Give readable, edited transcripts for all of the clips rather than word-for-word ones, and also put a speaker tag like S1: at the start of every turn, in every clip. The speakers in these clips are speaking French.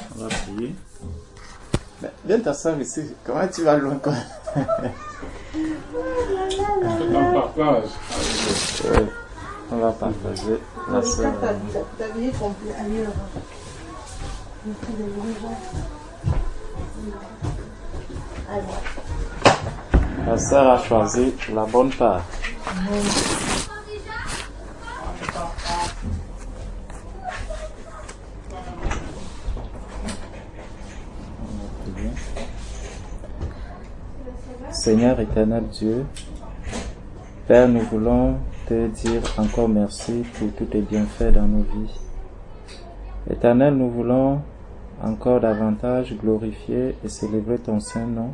S1: On va prier. Viens t'asseoir ici. Comment tu vas loin quoi?
S2: On partage.
S1: Oui, on va partager. La sœur.
S3: T'habiller complet. Allez,
S1: La sœur a choisi la bonne part. Seigneur éternel Dieu, Père, nous voulons te dire encore merci pour tous tes bienfaits dans nos vies. Éternel, nous voulons encore davantage glorifier et célébrer ton saint nom,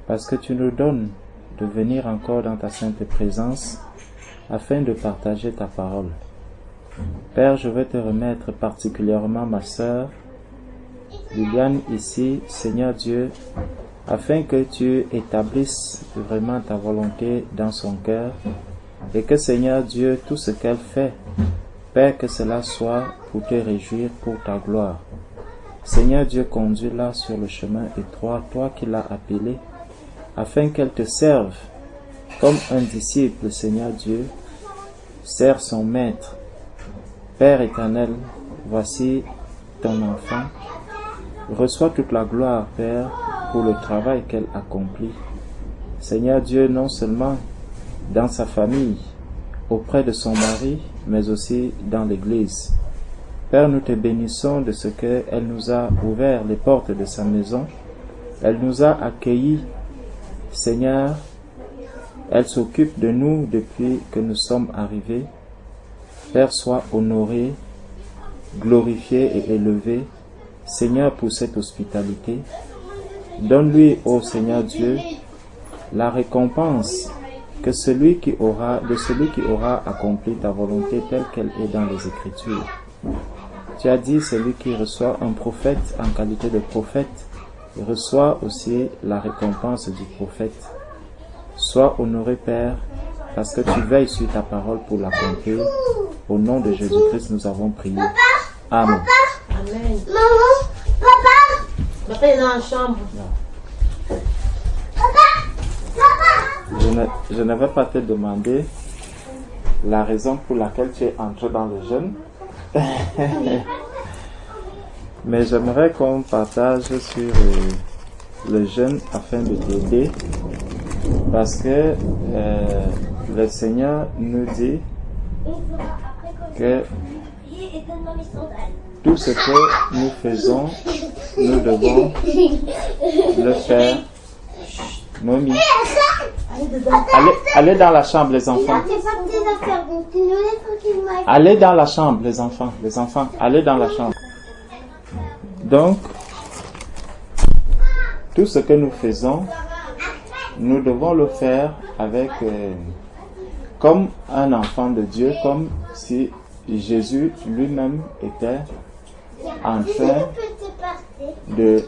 S1: parce que tu nous donnes de venir encore dans ta sainte présence afin de partager ta parole. Père, je veux te remettre particulièrement ma sœur Liliane ici, Seigneur Dieu, afin que tu établisses vraiment ta volonté dans son cœur et que, Seigneur Dieu, tout ce qu'elle fait, Père, que cela soit pour te réjouir, pour ta gloire. Seigneur Dieu, conduis-la sur le chemin étroit, toi qui l'as appelée, afin qu'elle te serve comme un disciple, Seigneur Dieu, sert son maître. Père éternel, voici ton enfant. Reçois toute la gloire, Père, pour le travail qu'elle accomplit. Seigneur Dieu, non seulement dans sa famille, auprès de son mari, mais aussi dans l'Église. Père, nous te bénissons de ce qu'elle nous a ouvert les portes de sa maison. Elle nous a accueillis. Seigneur, elle s'occupe de nous depuis que nous sommes arrivés. Père, sois honoré, glorifié et élevé, Seigneur, pour cette hospitalité. Donne-lui, ô Seigneur Dieu, la récompense que de celui qui aura accompli ta volonté telle qu'elle est dans les Écritures. Tu as dit, celui qui reçoit un prophète en qualité de prophète, reçoit aussi la récompense du prophète. Sois honoré, Père, parce que tu veilles sur ta parole pour l'accomplir. Au nom de Jésus-Christ, nous avons prié. Amen.
S3: Amen. Maman, papa. Papa est dans la chambre.
S1: Je ne vais pas te demander la raison pour laquelle tu es entré dans le jeûne. Mais j'aimerais qu'on partage sur le jeûne afin de t'aider. Parce que le Seigneur nous dit que tout ce que nous faisons, nous devons le faire. Mommy, allez dans la chambre, les enfants. Allez dans la chambre, les enfants. Les enfants, allez dans la chambre. Donc, tout ce que nous faisons, nous devons le faire avec, comme un enfant de Dieu, comme si Jésus lui-même était en train de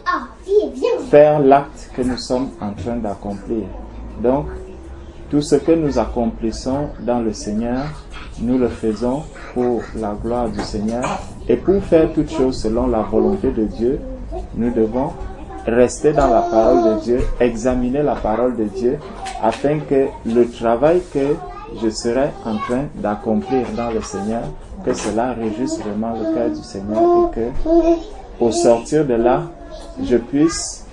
S1: faire l'acte que nous sommes en train d'accomplir. Donc, tout ce que nous accomplissons dans le Seigneur, nous le faisons pour la gloire du Seigneur. Et pour faire toutes choses selon la volonté de Dieu, nous devons rester dans la parole de Dieu, examiner la parole de Dieu, afin que le travail que je serai en train d'accomplir dans le Seigneur, que cela réjouisse vraiment le cœur du Seigneur et que, au sortir de là, je puisse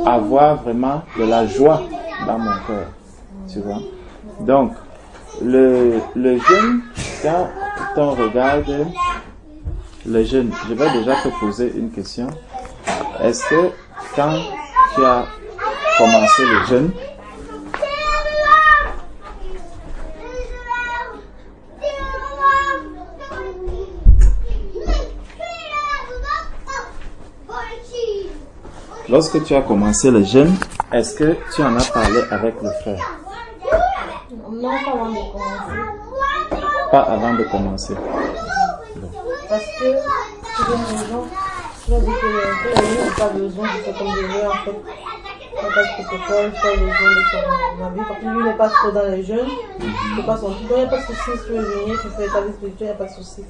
S1: avoir vraiment de la joie dans mon cœur. Tu vois? Donc, le jeûne, quand on regarde le jeûne, je vais déjà te poser une question. Est-ce que quand tu as commencé le jeûne, lorsque tu as commencé le jeûne, est-ce que tu en as parlé avec le frère?
S3: Non, pas avant de commencer.
S1: Pas avant de commencer. Bon.
S3: Parce que tu viens de gens, tu as dit que la vie n'a pas besoin de ce comme je veux en fait. Il n'y a pas de protocole, pas besoin de son avis. Parce que lui n'est pas trop dans les jeunes, c'est pas son truc. Donc il n'y a pas de souci, si tu veux venir, tu fais ta vie spirituelle, il n'y a pas de souci.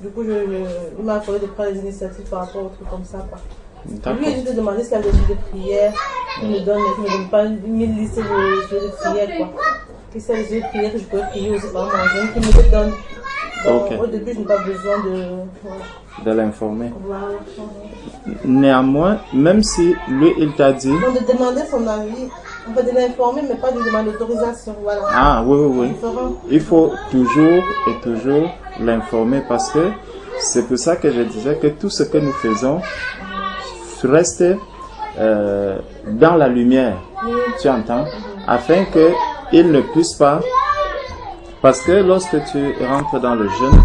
S3: Du coup, il m'a accordé de prendre les initiatives par rapport aux trucs comme ça. Quoi. Lui,
S1: D'accord.
S3: je te demandais s'il y avait des jeux de prière. Il me donne pas une liste de jeux de prière. Quoi. Et c'est les jeux de prière que je peux prier aussi par manger. Qui me donne. Donc,
S1: Ok.
S3: au début, je n'ai pas besoin
S1: De l'informer.
S3: Voilà.
S1: Néanmoins, même si lui, il t'a dit...
S3: Donc, de demander son avis, on peut de l'informer, mais pas de demander l'autorisation. Voilà.
S1: Ah, oui, oui, oui.
S3: Différent.
S1: Il faut toujours et toujours l'informer parce que c'est pour ça que je disais que tout ce que nous faisons reste dans la lumière, tu entends, afin qu'il ne puisse pas, parce que lorsque tu rentres dans le jeûne,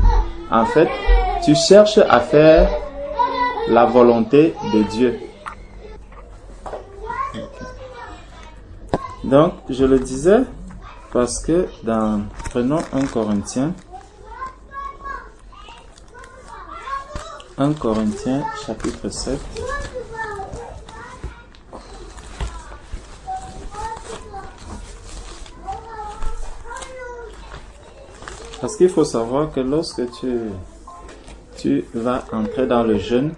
S1: en fait, tu cherches à faire la volonté de Dieu. Donc, je le disais parce que prenons 1 Corinthiens chapitre 7. Parce qu'il faut savoir que lorsque tu vas entrer dans le jeûne,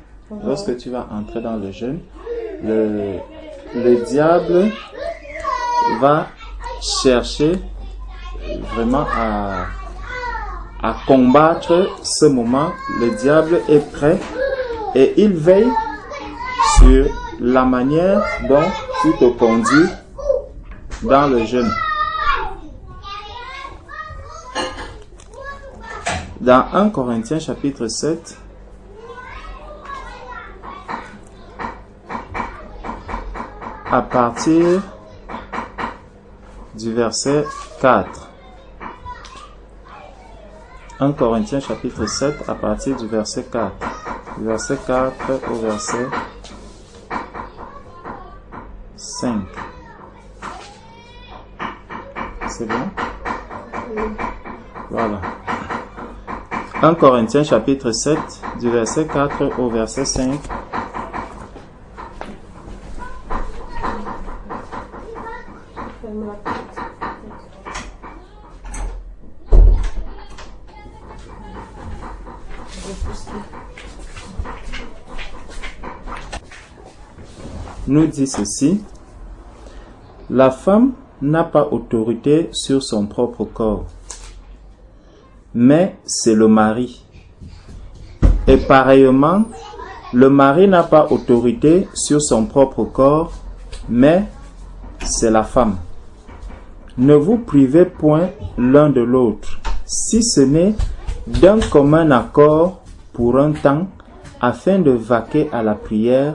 S1: le diable va chercher vraiment à combattre ce moment. Le diable est prêt et il veille sur la manière dont tu te conduis dans le jeûne. Dans 1 Corinthiens chapitre 7, à partir du verset 4. 1 Corinthiens chapitre 7 à partir du verset 4. Du verset 4 au verset 5. C'est bon? Voilà. 1 Corinthiens chapitre 7 du verset 4 au verset 5. Nous dit ceci: la femme n'a pas autorité sur son propre corps, mais c'est le mari. Et pareillement, le mari n'a pas autorité sur son propre corps, mais c'est la femme. Ne vous privez point l'un de l'autre, si ce n'est d'un commun accord pour un temps, afin de vaquer à la prière,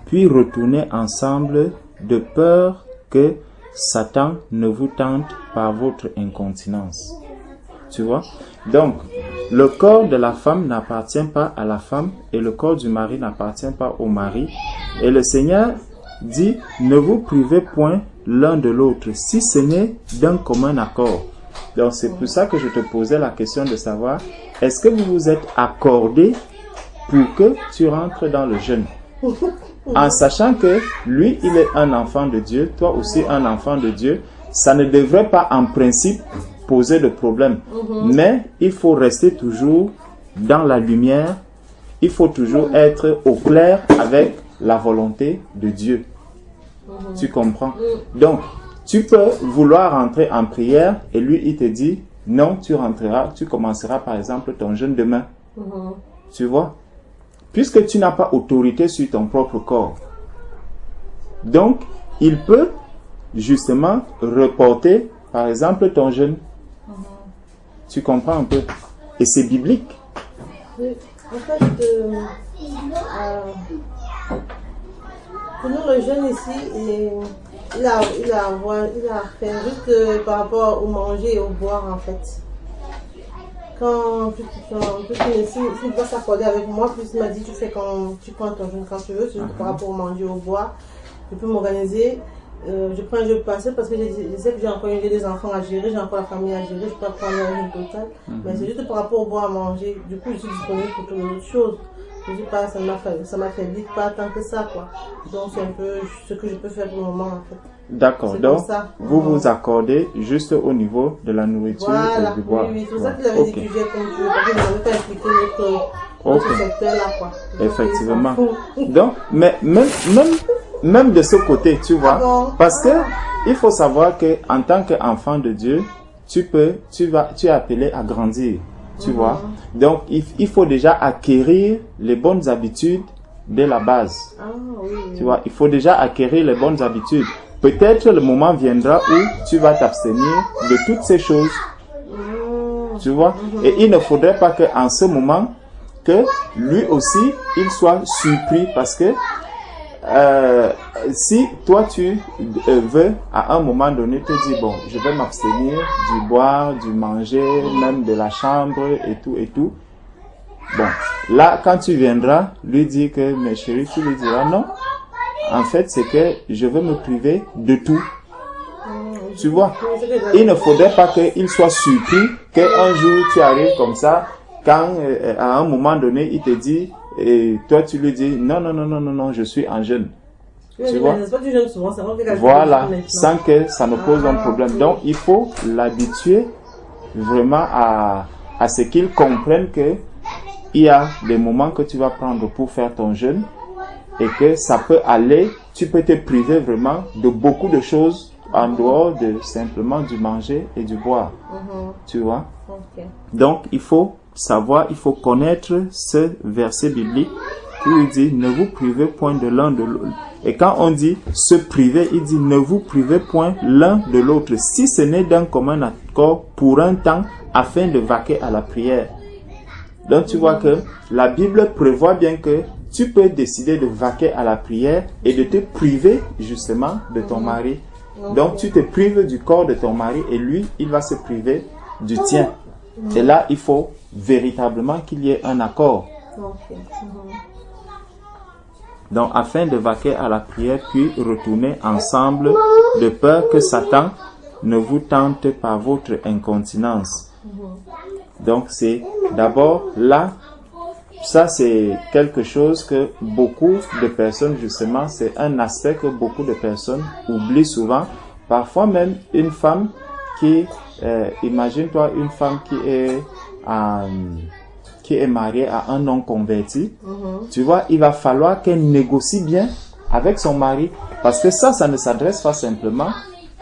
S1: puis retourner ensemble, de peur que Satan ne vous tente par votre incontinence. Tu vois? Donc, le corps de la femme n'appartient pas à la femme et le corps du mari n'appartient pas au mari. Et le Seigneur dit, ne vous privez point l'un de l'autre, si ce n'est d'un commun accord. Donc, c'est pour ça que je te posais la question de savoir, est-ce que vous vous êtes accordé pour que tu rentres dans le jeûne? En sachant que lui, il est un enfant de Dieu, toi aussi un enfant de Dieu, ça ne devrait pas en principe poser de problème. Mais il faut rester toujours dans la lumière, il faut toujours être au clair avec la volonté de Dieu. Tu comprends? Donc, tu peux vouloir rentrer en prière et lui, il te dit, non, tu rentreras, tu commenceras par exemple ton jeûne demain. Tu vois? Puisque tu n'as pas autorité sur ton propre corps. Donc, il peut justement reporter, par exemple, ton jeûne. Tu comprends un peu? Et c'est biblique.
S3: Oui. En fait, pour nous, le jeûne ici, il a à faire juste par rapport au manger et au boire, en fait. Quand tu dois s'accorder avec moi, plus il m'a dit, tu prends ton jeûne quand tu veux, c'est juste par rapport au manger, au boire. Je peux m'organiser, je prends un jeu passé parce que je sais que j'ai encore des enfants à gérer, j'ai encore la famille à gérer, je peux prendre un jeûne total. Mais c'est juste par rapport au boire à manger. Du coup, je suis disponible pour toutes les autres choses. je dis pas, ça m'affaiblit pas tant que ça, quoi. Donc c'est un peu ce que je peux faire pour le moment, en fait.
S1: D'accord,
S3: C'est
S1: donc
S3: pour ça.
S1: vous vous accordez juste au niveau de la nourriture
S3: Voilà,
S1: et du bois.
S3: oui, c'est pour ça qu'il avait dit que j'ai comme tu veux, parce que je n'avais pas expliqué notre secteur-là, quoi. Donc,
S1: Effectivement.
S3: il s'en fout.
S1: Donc, mais même de ce côté, tu vois, parce que il faut savoir que en tant qu'enfant de Dieu, tu es appelé à grandir, tu vois. Donc, il faut déjà acquérir les bonnes habitudes dès la base.
S3: Ah, oui, oui.
S1: Tu vois, il faut déjà acquérir les bonnes habitudes. Peut-être le moment viendra où tu vas t'abstenir de toutes ces choses. Tu vois, et il ne faudrait pas qu'en ce moment, que lui aussi, il soit surpris parce que si toi tu veux à un moment donné te dire bon, je vais m'abstenir du boire, du manger, même de la chambre et tout. Bon, là quand tu viendras lui dire que mes chéris, tu lui diras non. En fait, c'est que je veux me priver de tout. Tu vois, il ne faudrait pas qu'il soit surpris qu'un jour tu arrives comme ça, quand à un moment donné il te dit, et toi tu lui dis non, je suis en jeûne. Tu vois? Voilà, sans que ça ne pose un problème. Donc il faut l'habituer vraiment à ce qu'il comprenne que il y a des moments que tu vas prendre pour faire ton jeûne et que ça peut aller, tu peux te priver vraiment de beaucoup de choses en dehors de simplement du manger et du boire. Tu vois?
S3: Okay.
S1: Donc, il faut savoir, il faut connaître ce verset biblique qui dit ne vous privez point de l'un de l'autre. Et quand on dit se priver, il dit ne vous privez point l'un de l'autre, si ce n'est d'un commun accord pour un temps afin de vaquer à la prière. Donc, tu vois que la Bible prévoit bien que tu peux décider de vaquer à la prière et de te priver justement de ton mari. Donc, tu te prives du corps de ton mari et lui, il va se priver du tien. Et là, il faut véritablement qu'il y ait un accord. Donc, afin de vaquer à la prière, puis retourner ensemble, de peur que Satan ne vous tente par votre incontinence. Donc, c'est d'abord là, ça c'est quelque chose que beaucoup de personnes, justement, c'est un aspect que beaucoup de personnes oublient souvent. Parfois même une femme qui, imagine-toi une femme qui est mariée à un non-converti, tu vois, il va falloir qu'elle négocie bien avec son mari, parce que ça ne s'adresse pas simplement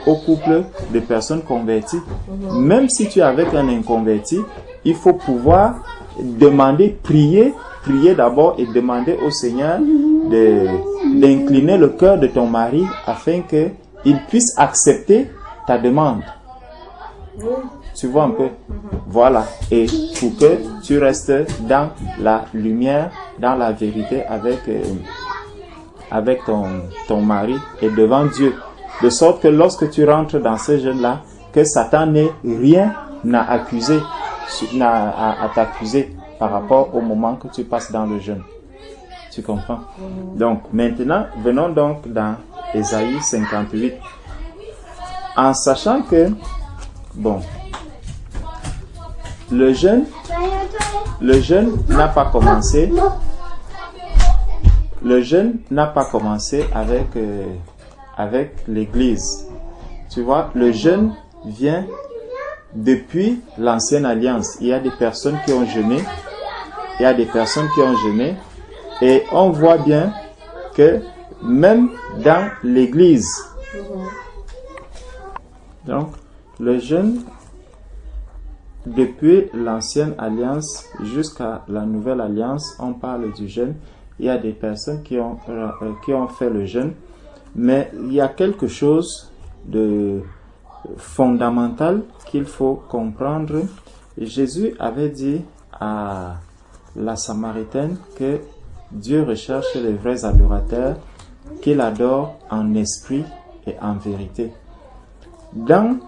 S1: au couple de personnes converties. Même si tu es avec un inconverti, il faut pouvoir demander, prier d'abord et demander au Seigneur d'incliner le cœur de ton mari afin qu'il puisse accepter ta demande. Tu vois un peu? Voilà. Et pour que tu restes dans la lumière, dans la vérité avec ton mari et devant Dieu. De sorte que lorsque tu rentres dans ce jeûne-là, que Satan n'ait rien à t'accuser par rapport au moment que tu passes dans le jeûne. Tu comprends? Donc, maintenant, venons donc dans Ésaïe 58. En sachant que, bon, le jeûne n'a pas commencé. Le jeûne n'a pas commencé avec l'Église. Tu vois, le jeûne vient depuis l'ancienne alliance. Il y a des personnes qui ont jeûné. Et on voit bien que même dans l'Église, donc le jeûne, depuis l'ancienne alliance jusqu'à la nouvelle alliance, on parle du jeûne. Il y a des personnes qui ont fait le jeûne. Mais il y a quelque chose de fondamental qu'il faut comprendre. Jésus avait dit à la Samaritaine que Dieu recherche les vrais adorateurs, qu'il adore en esprit et en vérité. Dans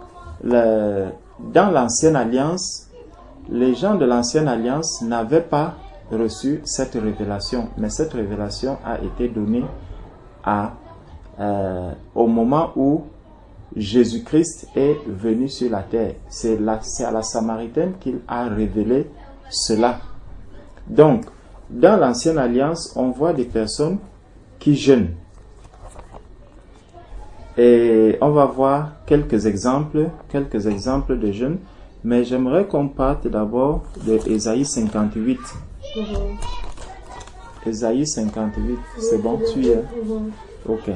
S1: l'ancienne alliance, les gens de l'ancienne alliance n'avaient pas reçu cette révélation, mais cette révélation a été donnée au moment où Jésus-Christ est venu sur la terre. C'est à la Samaritaine qu'il a révélé cela. Donc, dans l'Ancienne Alliance, on voit des personnes qui jeûnent. Et on va voir quelques exemples de jeûne. Mais j'aimerais qu'on parte d'abord de Ésaïe 58. Ésaïe 58, c'est bon, tu y es? Ok.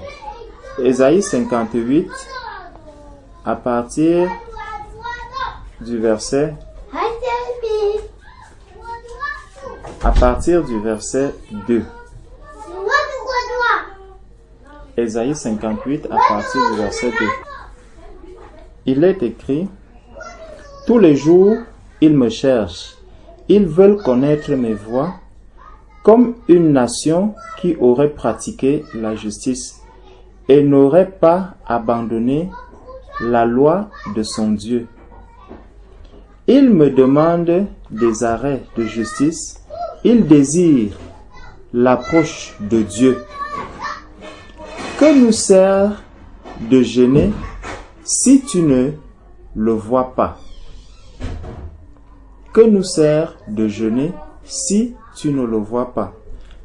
S1: Ésaïe 58, à partir du verset 2. Ésaïe 58, à partir du verset 2. Il est écrit: tous les jours, ils me cherchent. Ils veulent connaître mes voies, comme une nation qui aurait pratiqué la justice et n'aurait pas abandonné la loi de son Dieu. Ils me demandent des arrêts de justice. Ils désirent l'approche de Dieu. Que nous sert de jeûner si tu ne le vois pas? Que nous sert de jeûner si tu ne le vois pas?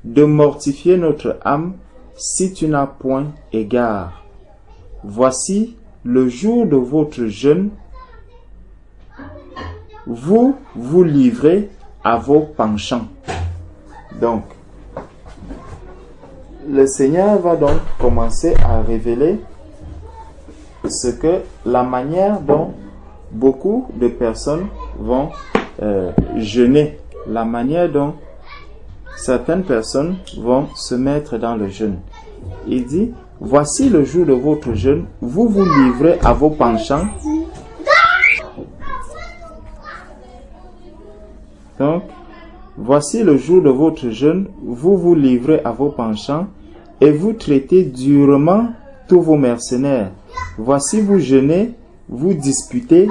S1: De mortifier notre âme si tu n'as point égard. Voici le jour de votre jeûne. Vous vous livrez à vos penchants. Donc, le Seigneur va donc commencer à révéler la manière dont beaucoup de personnes vont jeûner, la manière dont certaines personnes vont se mettre dans le jeûne. Il dit: voici le jour de votre jeûne, vous vous livrez à vos penchants. Donc, voici le jour de votre jeûne, vous vous livrez à vos penchants et vous traitez durement tous vos mercenaires. Voici vous jeûnez, vous disputez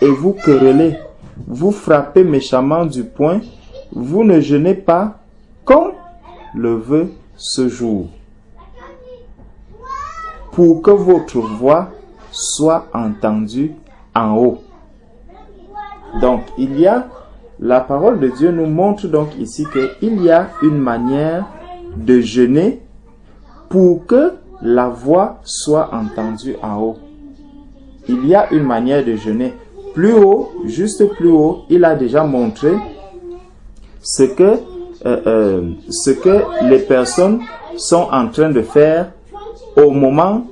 S1: et vous querellez. Vous frappez méchamment du poing, vous ne jeûnez pas comme le veut ce jour, pour que votre voix soit entendue en haut. Donc, la parole de Dieu nous montre donc ici qu'il y a une manière de jeûner pour que la voix soit entendue en haut. Il y a une manière de jeûner. Plus haut, juste plus haut, il a déjà montré ce que les personnes sont en train de faire au moment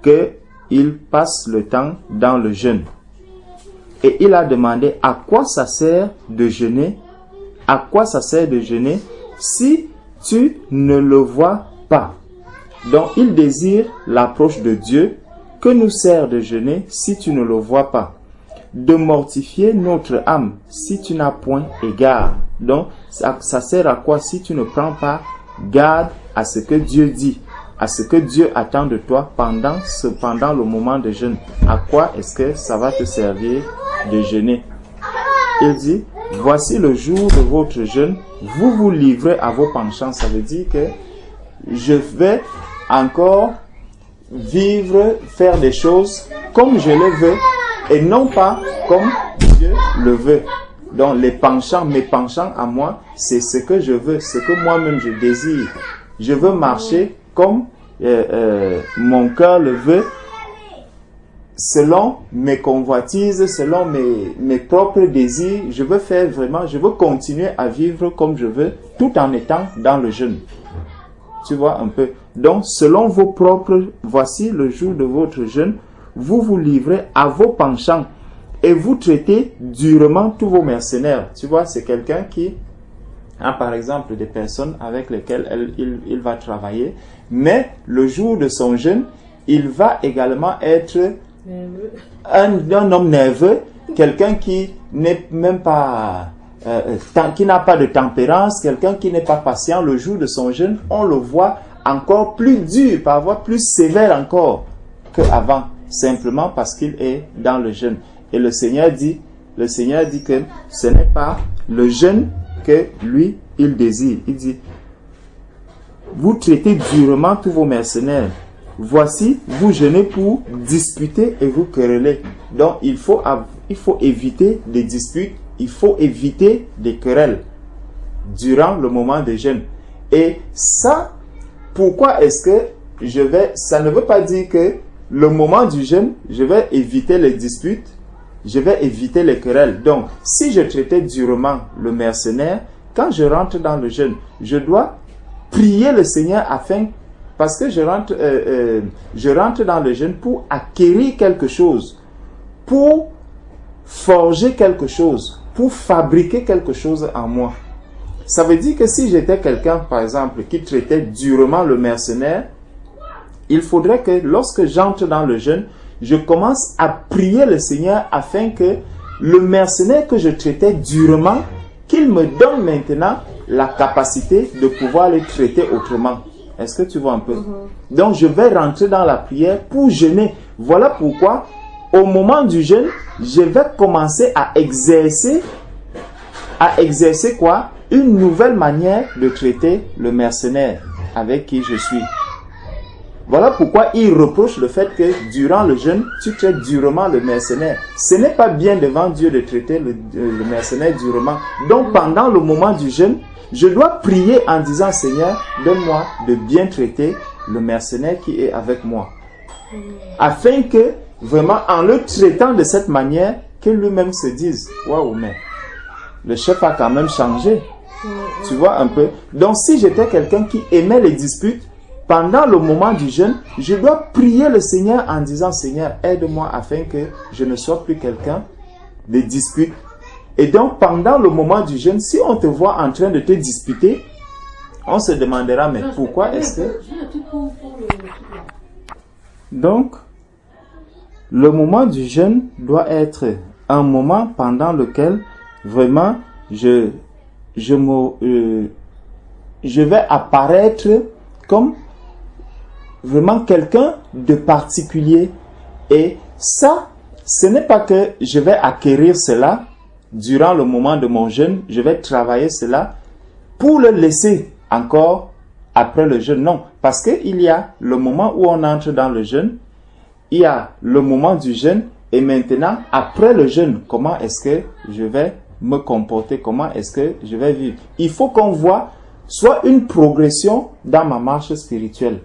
S1: qu'ils passent le temps dans le jeûne. Et il a demandé à quoi ça sert de jeûner, à quoi ça sert de jeûner si tu ne le vois pas. Donc il désire l'approche de Dieu. Que nous sert de jeûner si tu ne le vois pas? De mortifier notre âme si tu n'as point égard. Donc ça sert à quoi si tu ne prends pas garde à ce que Dieu dit, à ce que Dieu attend de toi pendant le moment de jeûne? À quoi est-ce que ça va te servir de jeûner? Il dit: voici le jour de votre jeûne, vous vous livrez à vos penchants. Ça veut dire que je vais encore faire des choses comme je le veux et non pas comme Dieu le veut. Donc mes penchants à moi, c'est ce que je veux, ce que moi-même je désire. Je veux marcher comme mon cœur le veut, selon mes convoitises, selon mes propres désirs. Je veux continuer à vivre comme je veux, tout en étant dans le jeûne. Tu vois un peu. Donc, selon vos propres, voici le jour de votre jeûne, vous vous livrez à vos penchants et vous traitez durement tous vos mercenaires. Tu vois, c'est quelqu'un qui a par exemple des personnes avec lesquelles il va travailler, mais le jour de son jeûne, il va également être un homme nerveux, quelqu'un qui n'est même pas... qui n'a pas de tempérance, quelqu'un qui n'est pas patient. Le jour de son jeûne, on le voit encore plus dur, parfois plus sévère encore qu'avant, simplement parce qu'il est dans le jeûne. Et le Seigneur dit que ce n'est pas le jeûne que lui, il désire. Il dit: vous traitez durement tous vos mercenaires. Voici, vous jeûnez pour disputer et vous quereller. Donc, il faut éviter des disputes. Il faut éviter des querelles. durant le moment de jeûne. Et ça, pourquoi est-ce que ça ne veut pas dire que le moment du jeûne, je vais éviter les disputes, je vais éviter les querelles. Donc, si je traitais durement le mercenaire, quand je rentre dans le jeûne, je dois prier le Seigneur parce que je rentre dans le jeûne pour acquérir quelque chose, pour forger quelque chose, pour fabriquer quelque chose en moi. Ça veut dire que si j'étais quelqu'un, par exemple, qui traitait durement le mercenaire, il faudrait que lorsque j'entre dans le jeûne, je commence à prier le Seigneur afin que le mercenaire que je traitais durement, qu'il me donne maintenant la capacité de pouvoir le traiter autrement. Est-ce que tu vois un peu? Donc, je vais rentrer dans la prière pour jeûner. Voilà pourquoi, au moment du jeûne, je vais commencer à exercer quoi? Une nouvelle manière de traiter le mercenaire avec qui je suis. Voilà pourquoi il reproche le fait que durant le jeûne, tu traites durement le mercenaire. Ce n'est pas bien devant Dieu de traiter le mercenaire durement. Donc pendant le moment du jeûne, je dois prier en disant, Seigneur, donne-moi de bien traiter le mercenaire qui est avec moi. Afin que, vraiment, en le traitant de cette manière, que lui-même se dise, waouh, mais le chef a quand même changé. Tu vois un peu? Donc si j'étais quelqu'un qui aimait les disputes, pendant le moment du jeûne, je dois prier le Seigneur en disant, Seigneur, aide-moi afin que je ne sois plus quelqu'un de dispute. Et donc, pendant le moment du jeûne, si on te voit en train de te disputer, on se demandera, mais pourquoi est-ce que... Donc, le moment du jeûne doit être un moment pendant lequel, vraiment, je vais apparaître comme vraiment quelqu'un de particulier. Et ça, ce n'est pas que je vais acquérir cela durant le moment de mon jeûne, je vais travailler cela pour le laisser encore après le jeûne. Non, parce qu'il y a le moment où on entre dans le jeûne, il y a le moment du jeûne, et maintenant, après le jeûne, comment est-ce que je vais me comporter, comment est-ce que je vais vivre. Il faut qu'on voit soit une progression dans ma marche spirituelle.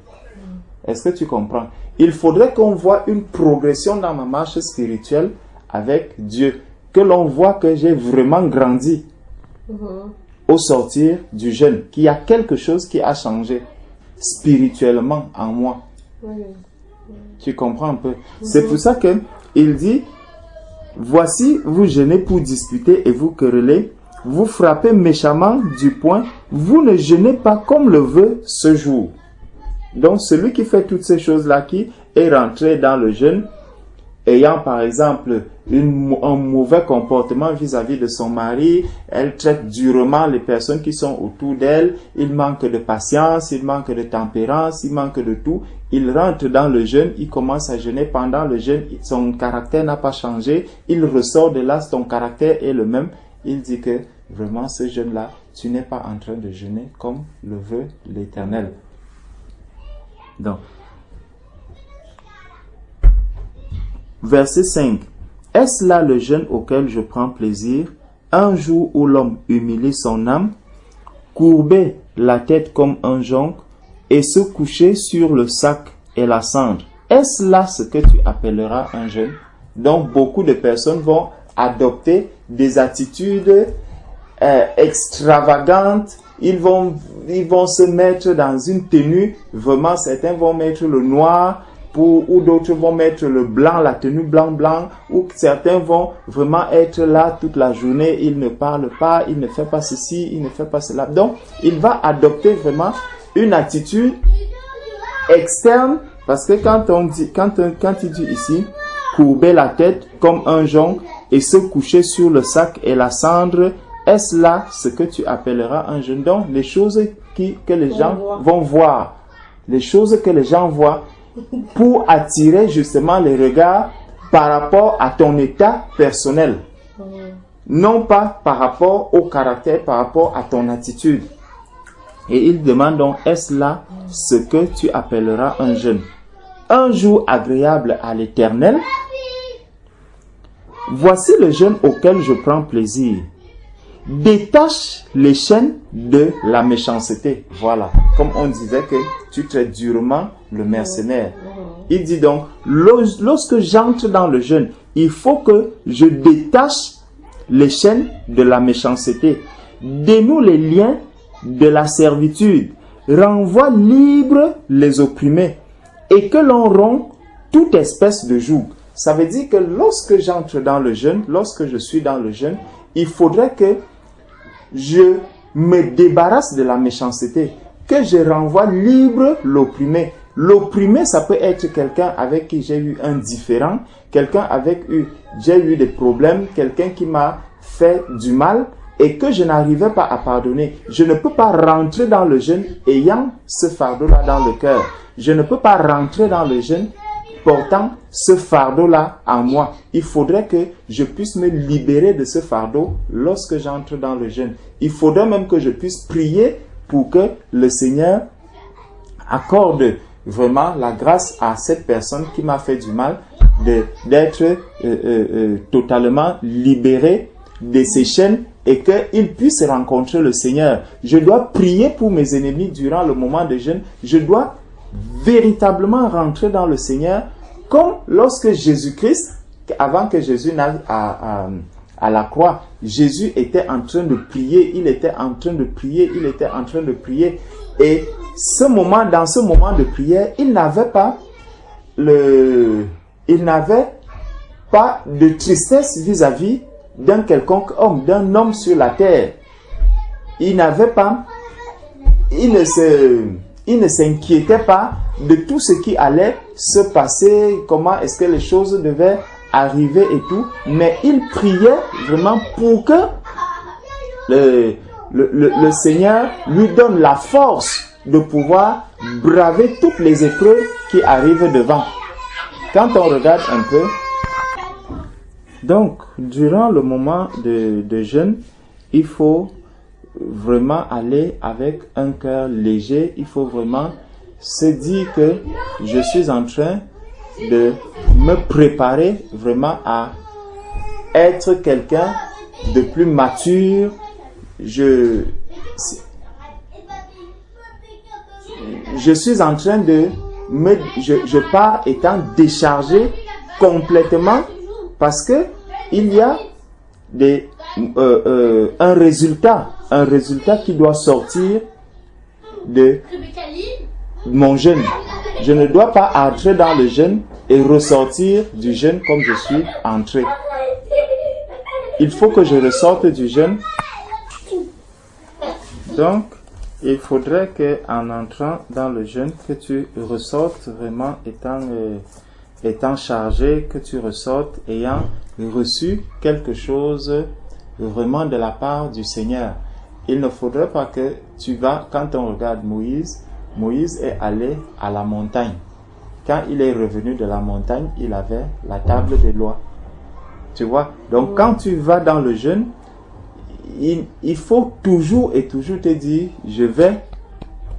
S1: Est-ce que tu comprends? Il faudrait qu'on voit une progression dans ma marche spirituelle avec Dieu. Que l'on voit que j'ai vraiment grandi au sortir du jeûne. Qu'il y a quelque chose qui a changé spirituellement en moi. Tu comprends un peu? C'est pour ça qu'il dit, voici, vous jeûnez pour disputer et vous querellez. Vous frappez méchamment du poing. Vous ne jeûnez pas comme le veut ce jour. Donc, celui qui fait toutes ces choses-là, qui est rentré dans le jeûne, ayant par exemple un mauvais comportement vis-à-vis de son mari, elle traite durement les personnes qui sont autour d'elle, il manque de patience, il manque de tempérance, il manque de tout. Il rentre dans le jeûne, il commence à jeûner pendant le jeûne, son caractère n'a pas changé, il ressort de là, son caractère est le même. Il dit que vraiment ce jeûne-là, tu n'es pas en train de jeûner comme le veut l'Éternel. Donc, verset 5. Est-ce là le jeûne auquel je prends plaisir, un jour où l'homme humilie son âme, courber la tête comme un jonc et se coucher sur le sac et la cendre? Est-ce là ce que tu appelleras un jeûne? Donc, beaucoup de personnes vont adopter des attitudes extravagantes. Ils vont se mettre dans une tenue, vraiment certains vont mettre le noir, ou d'autres vont mettre le blanc, la tenue blanc, ou certains vont vraiment être là toute la journée, il ne parle pas, il ne fait pas ceci, il ne fait pas cela. Donc, il va adopter vraiment une attitude externe, parce que quand il dit ici, courber la tête comme un jonc et se coucher sur le sac et la cendre, est-ce là ce que tu appelleras un jeûne? Donc, les choses que les gens vont voir, les choses que les gens voient pour attirer justement les regards par rapport à ton état personnel. Non pas par rapport au caractère, par rapport à ton attitude. Et il demande donc, est-ce là ce que tu appelleras un jeûne? Un jour agréable à l'Éternel. Voici le jeûne auquel je prends plaisir. détache les chaînes de la méchanceté. Voilà. Comme on disait que tu traites durement le mercenaire. Il dit donc, lorsque j'entre dans le jeûne, il faut que je détache les chaînes de la méchanceté, dénoue les liens de la servitude, renvoie libre les opprimés et que l'on rompt toute espèce de joug. Ça veut dire que lorsque j'entre dans le jeûne, lorsque je suis dans le jeûne, il faudrait que je me débarrasse de la méchanceté, que je renvoie libre l'opprimé. L'opprimé, ça peut être quelqu'un avec qui j'ai eu un différend, quelqu'un avec qui j'ai eu des problèmes, quelqu'un qui m'a fait du mal et que je n'arrivais pas à pardonner. Je ne peux pas rentrer dans le jeûne ayant ce fardeau-là dans le cœur. Je ne peux pas rentrer dans le jeûne portant ce fardeau-là en moi. Il faudrait que je puisse me libérer de ce fardeau lorsque j'entre dans le jeûne. Il faudrait même que je puisse prier pour que le Seigneur accorde vraiment la grâce à cette personne qui m'a fait du mal d'être totalement libéré de ses chaînes et qu'il puisse rencontrer le Seigneur. Je dois prier pour mes ennemis durant le moment de jeûne. Je dois véritablement rentrer dans le Seigneur comme lorsque Jésus-Christ, avant que Jésus n'aille à la croix, Jésus était en train de prier, il était en train de prier, il était en train de prier. Et dans ce moment de prière, il n'avait pas de tristesse vis-à-vis d'un quelconque homme, d'un homme sur la terre. Il ne s'inquiétait pas de tout ce qui allait se passer, comment est-ce que les choses devaient arriver et tout, mais il priait vraiment pour que le Seigneur lui donne la force de pouvoir braver toutes les épreuves qui arrivent devant. Quand on regarde un peu, donc durant le moment de jeûne, il faut vraiment aller avec un cœur léger. Il faut vraiment se dire que je suis en train de me préparer vraiment à être quelqu'un de plus mature. Je suis en train de je pars étant déchargé complètement parce que il y a un résultat qui doit sortir de mon jeûne. Je ne dois pas entrer dans le jeûne et ressortir du jeûne comme je suis entré. Il faut que je ressorte du jeûne. Donc, il faudrait qu'en entrant dans le jeûne, que tu ressortes vraiment étant chargé, que tu ressortes ayant reçu quelque chose vraiment de la part du Seigneur. Il ne faudrait pas que tu vas, quand on regarde Moïse est allé à la montagne. Quand il est revenu de la montagne, il avait la table des lois. Tu vois? Donc quand tu vas dans le jeûne, il faut toujours te dire, je vais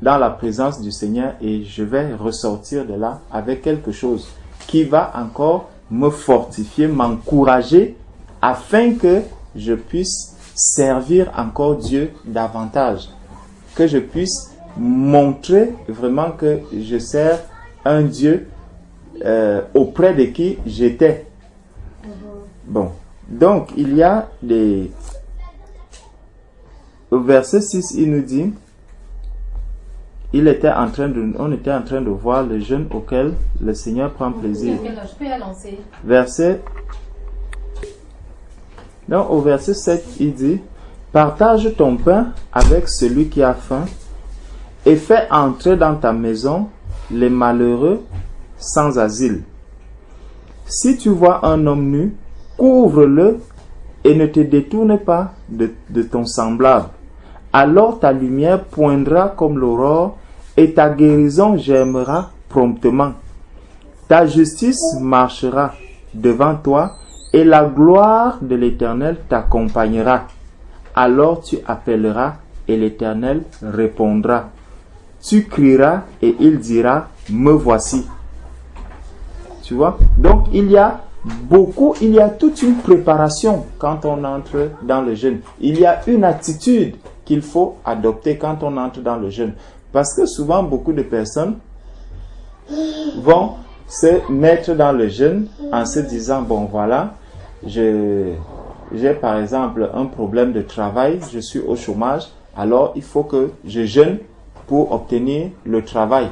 S1: dans la présence du Seigneur et je vais ressortir de là avec quelque chose qui va encore me fortifier, m'encourager afin que je puisse servir encore Dieu davantage. Que je puisse montrer vraiment que je sers un Dieu auprès de qui j'étais. Bon, donc il y a des... Au verset 6, il nous dit, on était en train de voir le jeûne auquel le Seigneur prend plaisir. Donc au verset 7, il dit, partage ton pain avec celui qui a faim et fais entrer dans ta maison les malheureux sans asile. Si tu vois un homme nu, couvre-le et ne te détourne pas de ton semblable. Alors ta lumière poindra comme l'aurore et ta guérison germera promptement. Ta justice marchera devant toi et la gloire de l'Éternel t'accompagnera. Alors tu appelleras et l'Éternel répondra. Tu crieras et il dira, me voici. Tu vois? Donc il y a il y a toute une préparation quand on entre dans le jeûne. Il y a une attitude qu'il faut adopter quand on entre dans le jeûne. Parce que souvent, beaucoup de personnes vont se mettre dans le jeûne en se disant, bon voilà, j'ai par exemple un problème de travail, je suis au chômage, alors il faut que je jeûne pour obtenir le travail.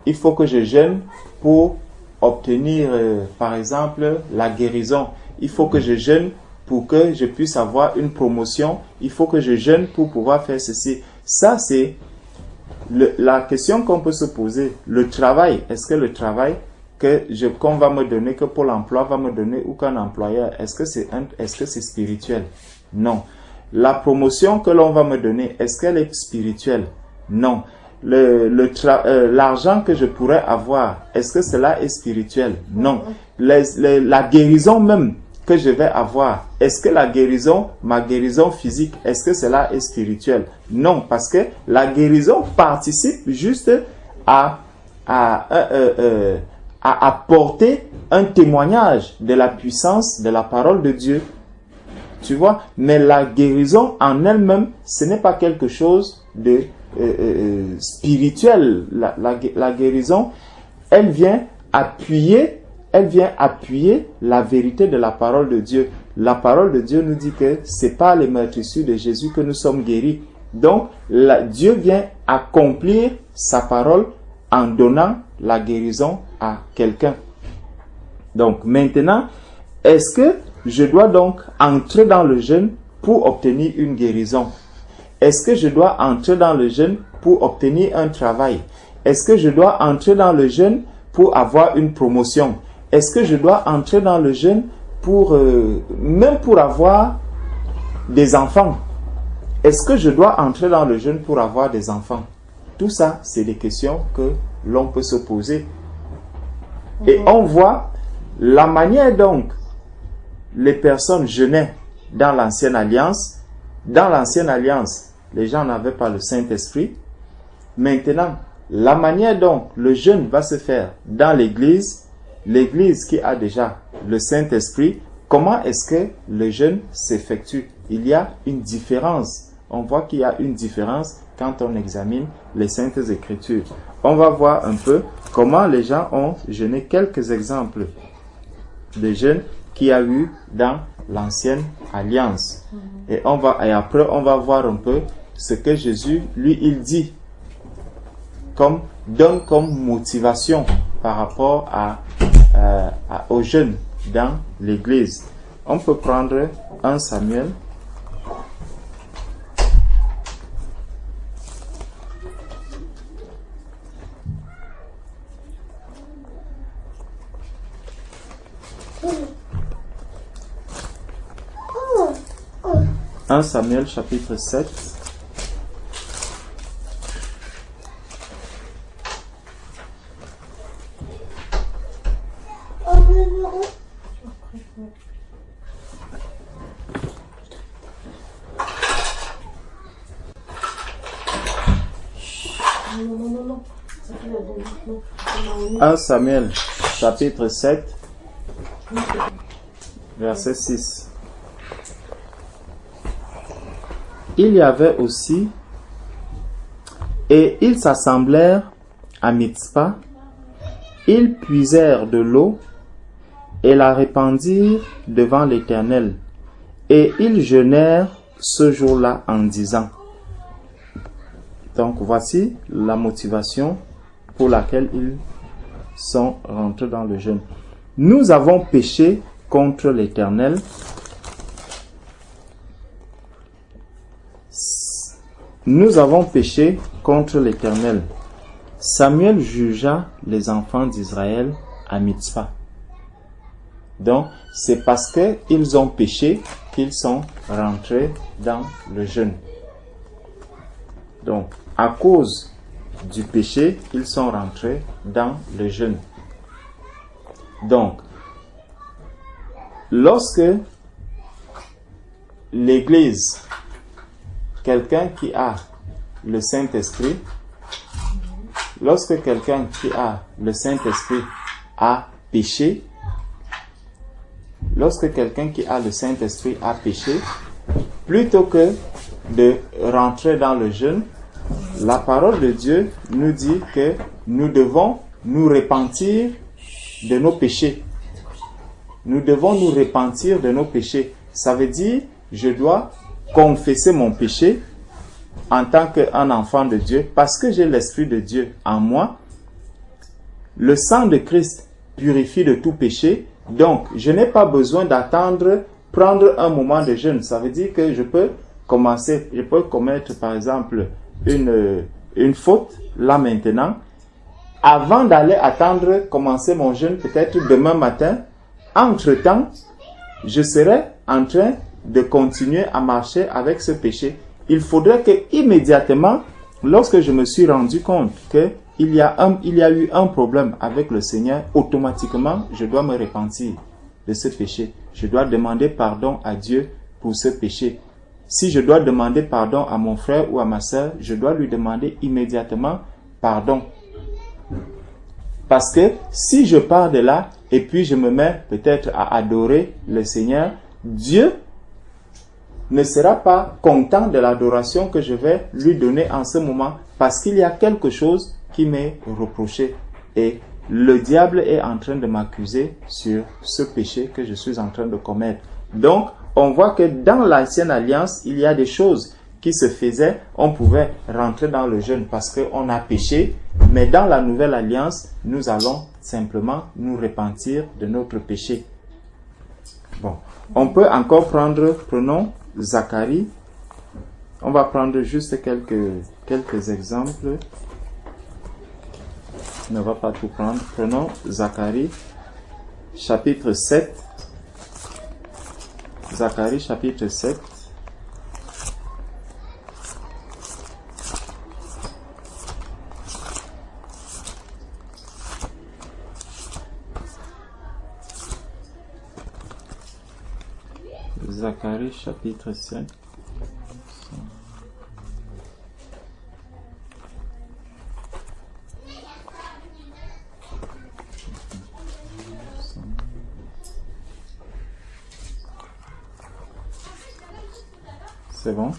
S1: Il faut que je jeûne pour obtenir par exemple la guérison. Il faut que je jeûne pour que je puisse avoir une promotion. Il faut que je jeûne pour pouvoir faire ceci. Ça, c'est la question qu'on peut se poser. Le travail, est-ce que le travail qu'on va me donner, que Pôle emploi va me donner ou qu'un employeur, est-ce que c'est spirituel? Non. La promotion que l'on va me donner, est-ce qu'elle est spirituelle? Non. L'argent que je pourrais avoir, est-ce que cela est spirituel? Non. La guérison même que je vais avoir, est-ce que ma guérison physique, est-ce que cela est spirituel? Non, parce que la guérison participe juste à apporter un témoignage de la puissance de la parole de Dieu. Tu vois, mais la guérison en elle-même, ce n'est pas quelque chose de spirituel. La guérison, elle vient appuyer la vérité de la parole de Dieu. La parole de Dieu nous dit que c'est par les meurtrissures de Jésus que nous sommes guéris. Donc, Dieu vient accomplir sa parole en donnant la guérison à quelqu'un. Donc, maintenant, est-ce que je dois donc entrer dans le jeûne pour obtenir une guérison? Est-ce que je dois entrer dans le jeûne pour obtenir un travail? Est-ce que je dois entrer dans le jeûne pour avoir une promotion? Est-ce que je dois entrer dans le jeûne même pour avoir des enfants? Est-ce que je dois entrer dans le jeûne pour avoir des enfants? Tout ça, c'est des questions que l'on peut se poser. Et on voit la manière donc les personnes jeûnaient dans l'ancienne alliance. Dans l'ancienne alliance, les gens n'avaient pas le Saint-Esprit. Maintenant, la manière dont le jeûne va se faire dans l'église qui a déjà le Saint-Esprit, comment est-ce que le jeûne s'effectue? Il y a une différence. On voit qu'il y a une différence quand on examine les Saintes Écritures. On va voir un peu comment les gens ont jeûné, quelques exemples de jeûne qu'il y a eu dans l'ancienne alliance. Et après, on va voir un peu ce que Jésus, lui, il dit, donne comme motivation par rapport au jeûne dans l'église. On peut prendre 1 Samuel. Samuel chapitre 7. Samuel chapitre 7 verset 6. Il y avait aussi, et ils s'assemblèrent à Mitzpah, ils puisèrent de l'eau et la répandirent devant l'Éternel, et ils jeûnèrent ce jour-là en disant. Donc voici la motivation pour laquelle ils sont rentrés dans le jeûne. Nous avons péché contre l'Éternel. Nous avons péché contre l'Éternel. Samuel jugea les enfants d'Israël à Mitzpah. Donc, c'est parce qu'ils ont péché qu'ils sont rentrés dans le jeûne. Donc, à cause du péché, ils sont rentrés dans le jeûne. Donc, lorsque l'Église, quelqu'un qui a le Saint-Esprit, lorsque quelqu'un qui a le Saint-Esprit a péché, lorsque quelqu'un qui a le Saint-Esprit a péché, plutôt que de rentrer dans le jeûne, la parole de Dieu nous dit que nous devons nous repentir de nos péchés. Nous devons nous repentir de nos péchés. Ça veut dire, je dois confesser mon péché en tant qu'un enfant de Dieu, parce que j'ai l'Esprit de Dieu en moi. Le sang de Christ purifie de tout péché, donc je n'ai pas besoin d'attendre, prendre un moment de jeûne. Ça veut dire que je peux commettre par exemple une faute, là maintenant, avant d'aller attendre, commencer mon jeûne, peut-être demain matin. Entre-temps, je serai en train de continuer à marcher avec ce péché. Il faudrait que immédiatement, lorsque je me suis rendu compte qu'il y a eu un problème avec le Seigneur, automatiquement, je dois me repentir de ce péché. Je dois demander pardon à Dieu pour ce péché. Si je dois demander pardon à mon frère ou à ma soeur, je dois lui demander immédiatement pardon. Parce que si je pars de là et puis je me mets peut-être à adorer le Seigneur, Dieu ne sera pas content de l'adoration que je vais lui donner en ce moment, parce qu'il y a quelque chose qui m'est reproché. Et le diable est en train de m'accuser sur ce péché que je suis en train de commettre. Donc, on voit que dans l'ancienne alliance, il y a des choses qui se faisaient. On pouvait rentrer dans le jeûne parce qu'on a péché. Mais dans la nouvelle alliance, nous allons simplement nous repentir de notre péché. Bon, on peut encore prenons Zacharie. On va prendre juste quelques exemples. On ne va pas tout prendre. Prenons Zacharie, chapitre 7. Zacharie, chapitre 7. Zacharie, chapitre 7. C'est bon?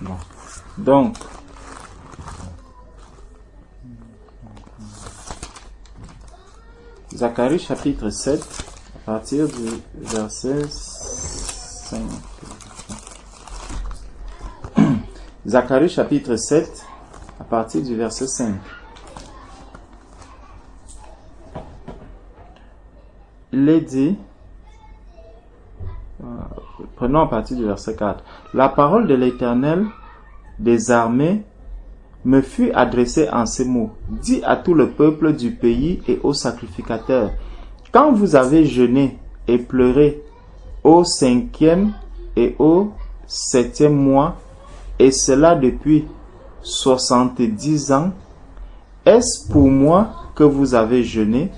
S1: Bon. Donc, Zacharie chapitre 7, à partir du verset 5. Zacharie chapitre 7, à partir du verset 5. Il est dit, prenons à partir du verset 4. La parole de l'Éternel des armées me fut adressée en ces mots. Dis à tout le peuple du pays et aux sacrificateurs, quand vous avez jeûné et pleuré au 5e et au 7e mois, et cela depuis 70 ans, est-ce pour moi que vous avez jeûné?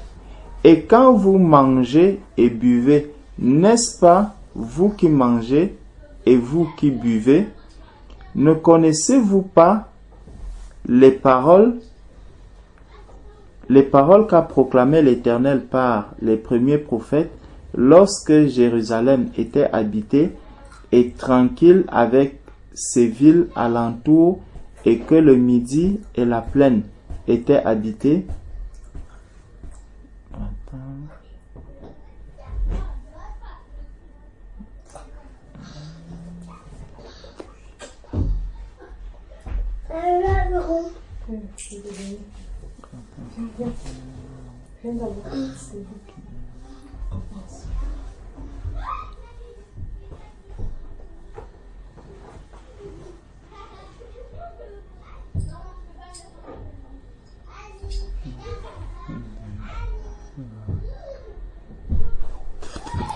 S1: Et quand vous mangez et buvez, n'est-ce pas vous qui mangez et vous qui buvez? Ne connaissez-vous pas les paroles qu'a proclamées l'Éternel par les premiers prophètes lorsque Jérusalem était habitée et tranquille avec ses villes alentours, et que le Midi et la plaine étaient habités?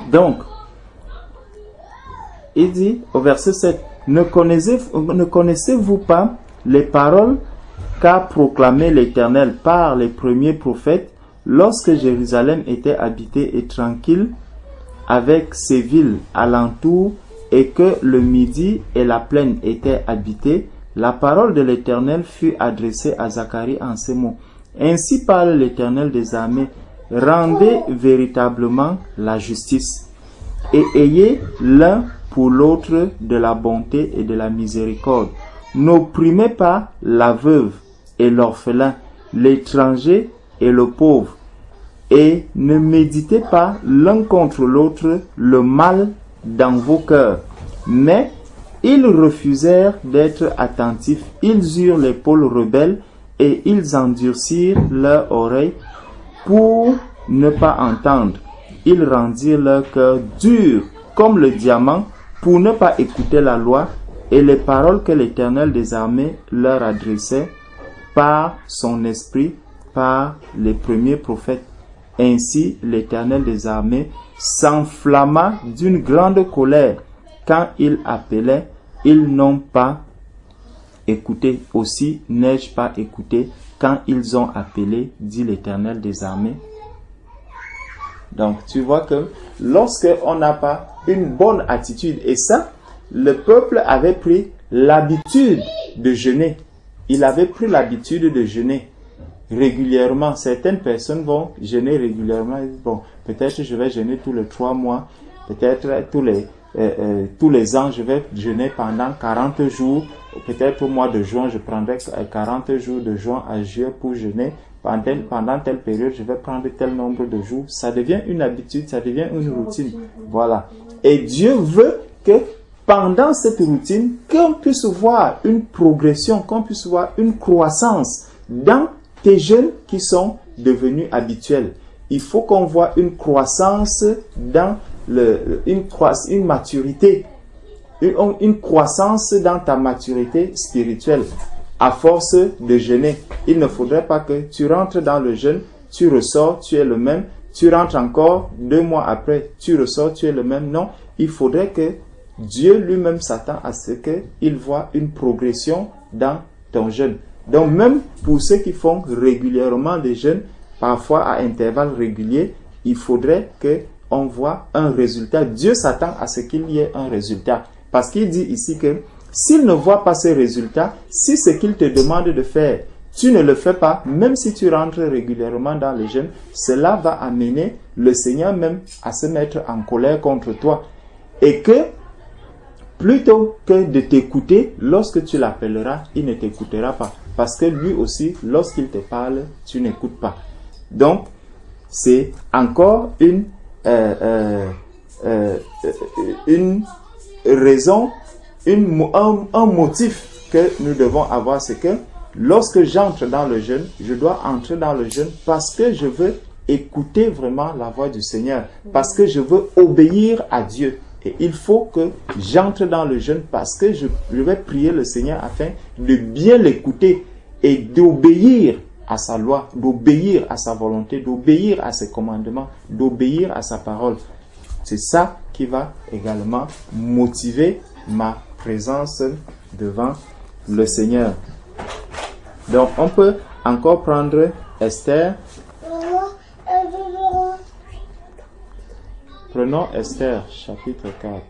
S1: Donc, il dit au verset 7, ne connaissez-vous pas les paroles qu'a proclamées l'Éternel par les premiers prophètes lorsque Jérusalem était habitée et tranquille avec ses villes alentours, et que le Midi et la plaine étaient habités? la parole de l'Éternel fut adressée à Zacharie en ces mots. Ainsi parle l'Éternel des armées, rendez véritablement la justice et ayez l'un pour l'autre de la bonté et de la miséricorde. N'opprimez pas la veuve et l'orphelin, l'étranger et le pauvre, et ne méditez pas l'un contre l'autre le mal dans vos cœurs. Mais ils refusèrent d'être attentifs, ils eurent l'épaule rebelle et ils endurcirent leurs oreilles pour ne pas entendre. Ils rendirent leur cœur dur comme le diamant pour ne pas écouter la loi et les paroles que l'Éternel des armées leur adressait par son esprit, par les premiers prophètes. Ainsi, l'Éternel des armées s'enflamma d'une grande colère. Quand il appelait, ils n'ont pas écouté. Aussi n'ai-je pas écouté quand ils ont appelé, dit l'Éternel des armées. Donc, tu vois que lorsque on n'a pas une bonne attitude, et ça, le peuple avait pris l'habitude de jeûner. Il avait pris l'habitude de jeûner régulièrement. Certaines personnes vont jeûner régulièrement. Bon, peut-être je vais jeûner tous les 3 mois, peut-être tous les ans, je vais jeûner pendant 40 jours. Peut-être au mois de juin, je prendrai 40 jours de juin à juillet pour jeûner. Pendant telle période, je vais prendre tel nombre de jours. Ça devient une habitude, ça devient une routine. Voilà. Et Dieu veut que pendant cette routine, qu'on puisse voir une progression, qu'on puisse voir une croissance dans tes jeûnes qui sont devenus habituels. Il faut qu'on voit une croissance dans une maturité, une croissance dans ta maturité spirituelle à force de jeûner. Il ne faudrait pas que tu rentres dans le jeûne, tu ressors, tu es le même, tu rentres encore 2 mois après, tu ressors, tu es le même. Non, il faudrait que Dieu lui-même s'attend à ce qu'il voit une progression dans ton jeûne. Donc même pour ceux qui font régulièrement des jeûnes, parfois à intervalles réguliers, il faudrait qu'on voit un résultat. Dieu s'attend à ce qu'il y ait un résultat. Parce qu'il dit ici que s'il ne voit pas ce résultat, si ce qu'il te demande de faire, tu ne le fais pas, même si tu rentres régulièrement dans le jeûne, cela va amener le Seigneur même à se mettre en colère contre toi. Et que plutôt que de t'écouter, lorsque tu l'appelleras, il ne t'écoutera pas. Parce que lui aussi, lorsqu'il te parle, tu n'écoutes pas. Donc, c'est encore une raison, un motif que nous devons avoir, c'est que lorsque j'entre dans le jeûne, je dois entrer dans le jeûne parce que je veux écouter vraiment la voix du Seigneur, parce que je veux obéir à Dieu. Et il faut que j'entre dans le jeûne parce que je vais prier le Seigneur afin de bien l'écouter et d'obéir à sa loi, d'obéir à sa volonté, d'obéir à ses commandements, d'obéir à sa parole. C'est ça qui va également motiver ma présence devant le Seigneur. Donc on peut encore prendre Esther. Prenons Esther, chapitre 4.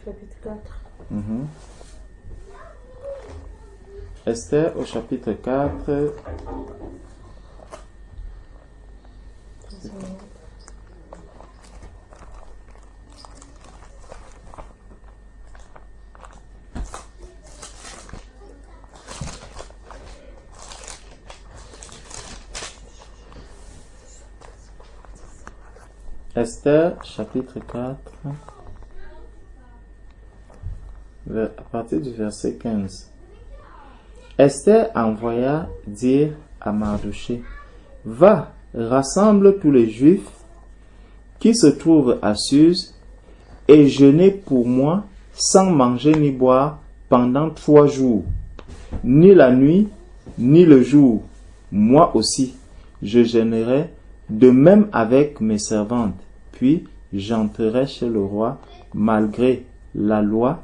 S3: Chapitre 4.
S1: Esther au chapitre 4. Esther, chapitre 4, à partir du verset 15. Esther envoya dire à Mardochée, « Va, rassemble tous les Juifs qui se trouvent à Suse et jeûnez pour moi sans manger ni boire pendant 3 jours, ni la nuit, ni le jour. Moi aussi, je jeûnerai, de même avec mes servantes, puis j'entrerai chez le roi malgré la loi,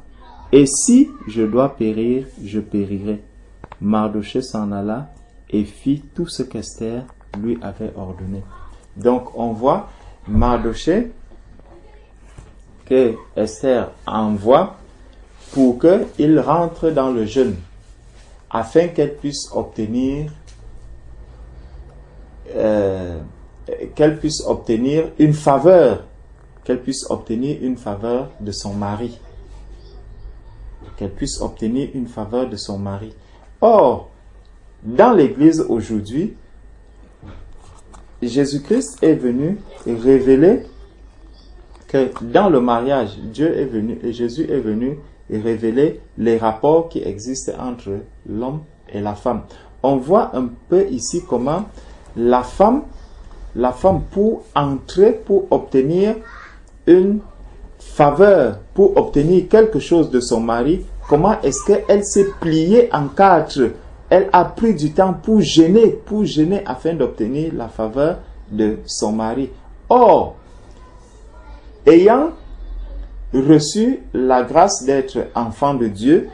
S1: et si je dois périr, je périrai. » Mardochée s'en alla et fit tout ce qu'Esther lui avait ordonné. Donc on voit Mardochée que Esther envoie pour qu'il rentre dans le jeûne, afin qu'elle puisse obtenir une faveur, qu'elle puisse obtenir une faveur de son mari. Qu'elle puisse obtenir une faveur de son mari. Or, dans l'Église aujourd'hui, Jésus-Christ est venu révéler que dans le mariage, Jésus est venu révéler les rapports qui existent entre l'homme et la femme. On voit un peu ici comment la femme pour entrer, pour obtenir une faveur, pour obtenir quelque chose de son mari, comment est-ce qu'elle s'est pliée en quatre? Elle a pris du temps pour gêner afin d'obtenir la faveur de son mari. Or, ayant reçu la grâce d'être enfant de Dieu,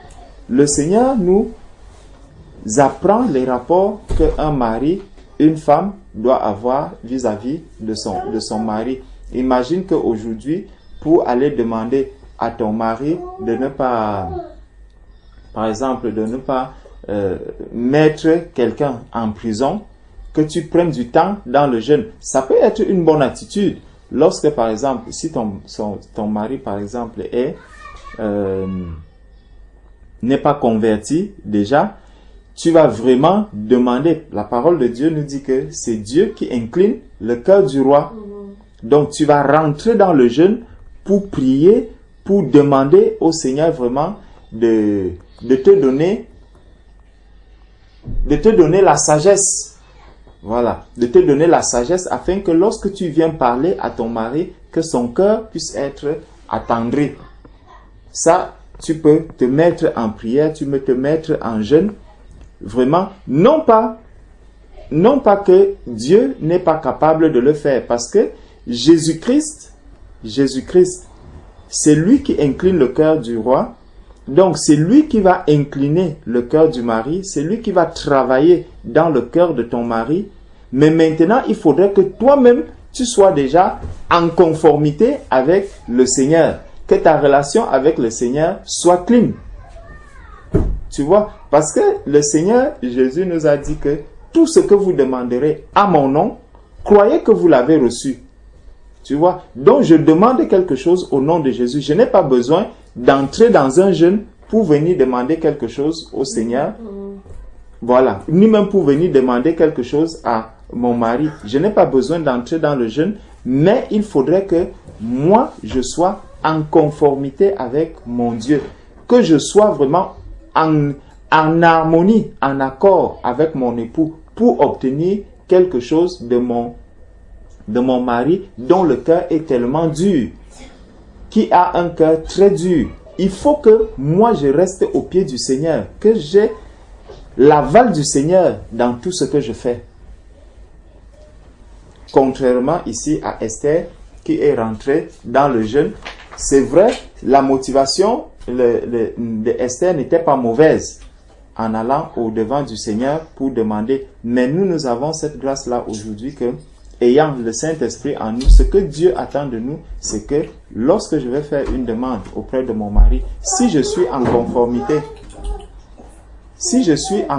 S1: le Seigneur nous apprend les rapports qu'un mari, une femme doit avoir vis-à-vis de son mari. Imagine qu'aujourd'hui, pour aller demander à ton mari de ne pas, par exemple, de ne pas mettre quelqu'un en prison, que tu prennes du temps dans le jeûne. Ça peut être une bonne attitude. Lorsque, par exemple, si ton mari, par exemple, n'est pas converti déjà, tu vas vraiment demander. La parole de Dieu nous dit que c'est Dieu qui incline le cœur du roi. Donc, tu vas rentrer dans le jeûne pour prier, pour demander au Seigneur vraiment de te donner la sagesse. Voilà, de te donner la sagesse afin que lorsque tu viens parler à ton mari, que son cœur puisse être attendri. Ça, tu peux te mettre en prière, tu peux te mettre en jeûne. Vraiment, non pas que Dieu n'est pas capable de le faire, parce que Jésus-Christ, c'est lui qui incline le cœur du roi. Donc, c'est lui qui va incliner le cœur du mari, c'est lui qui va travailler dans le cœur de ton mari. Mais maintenant, il faudrait que toi-même, tu sois déjà en conformité avec le Seigneur. Que ta relation avec le Seigneur soit clean. Tu vois, parce que le Seigneur, Jésus nous a dit que tout ce que vous demanderez à mon nom, croyez que vous l'avez reçu. Tu vois, donc je demande quelque chose au nom de Jésus. Je n'ai pas besoin d'entrer dans un jeûne pour venir demander quelque chose au Seigneur. Voilà, ni même pour venir demander quelque chose à mon mari. Je n'ai pas besoin d'entrer dans le jeûne, mais il faudrait que moi, je sois en conformité avec mon Dieu. Que je sois vraiment en harmonie, en accord avec mon époux pour obtenir quelque chose de mon mari dont le cœur est tellement dur, qui a un cœur très dur. Il faut que moi je reste au pied du Seigneur, que j'ai l'aval du Seigneur dans tout ce que je fais. Contrairement ici à Esther qui est rentrée dans le jeûne, c'est vrai, la motivation de Esther n'était pas mauvaise en allant au devant du Seigneur pour demander. Mais nous avons cette grâce-là aujourd'hui que, ayant le Saint-Esprit en nous, ce que Dieu attend de nous, c'est que lorsque je vais faire une demande auprès de mon mari, si je suis en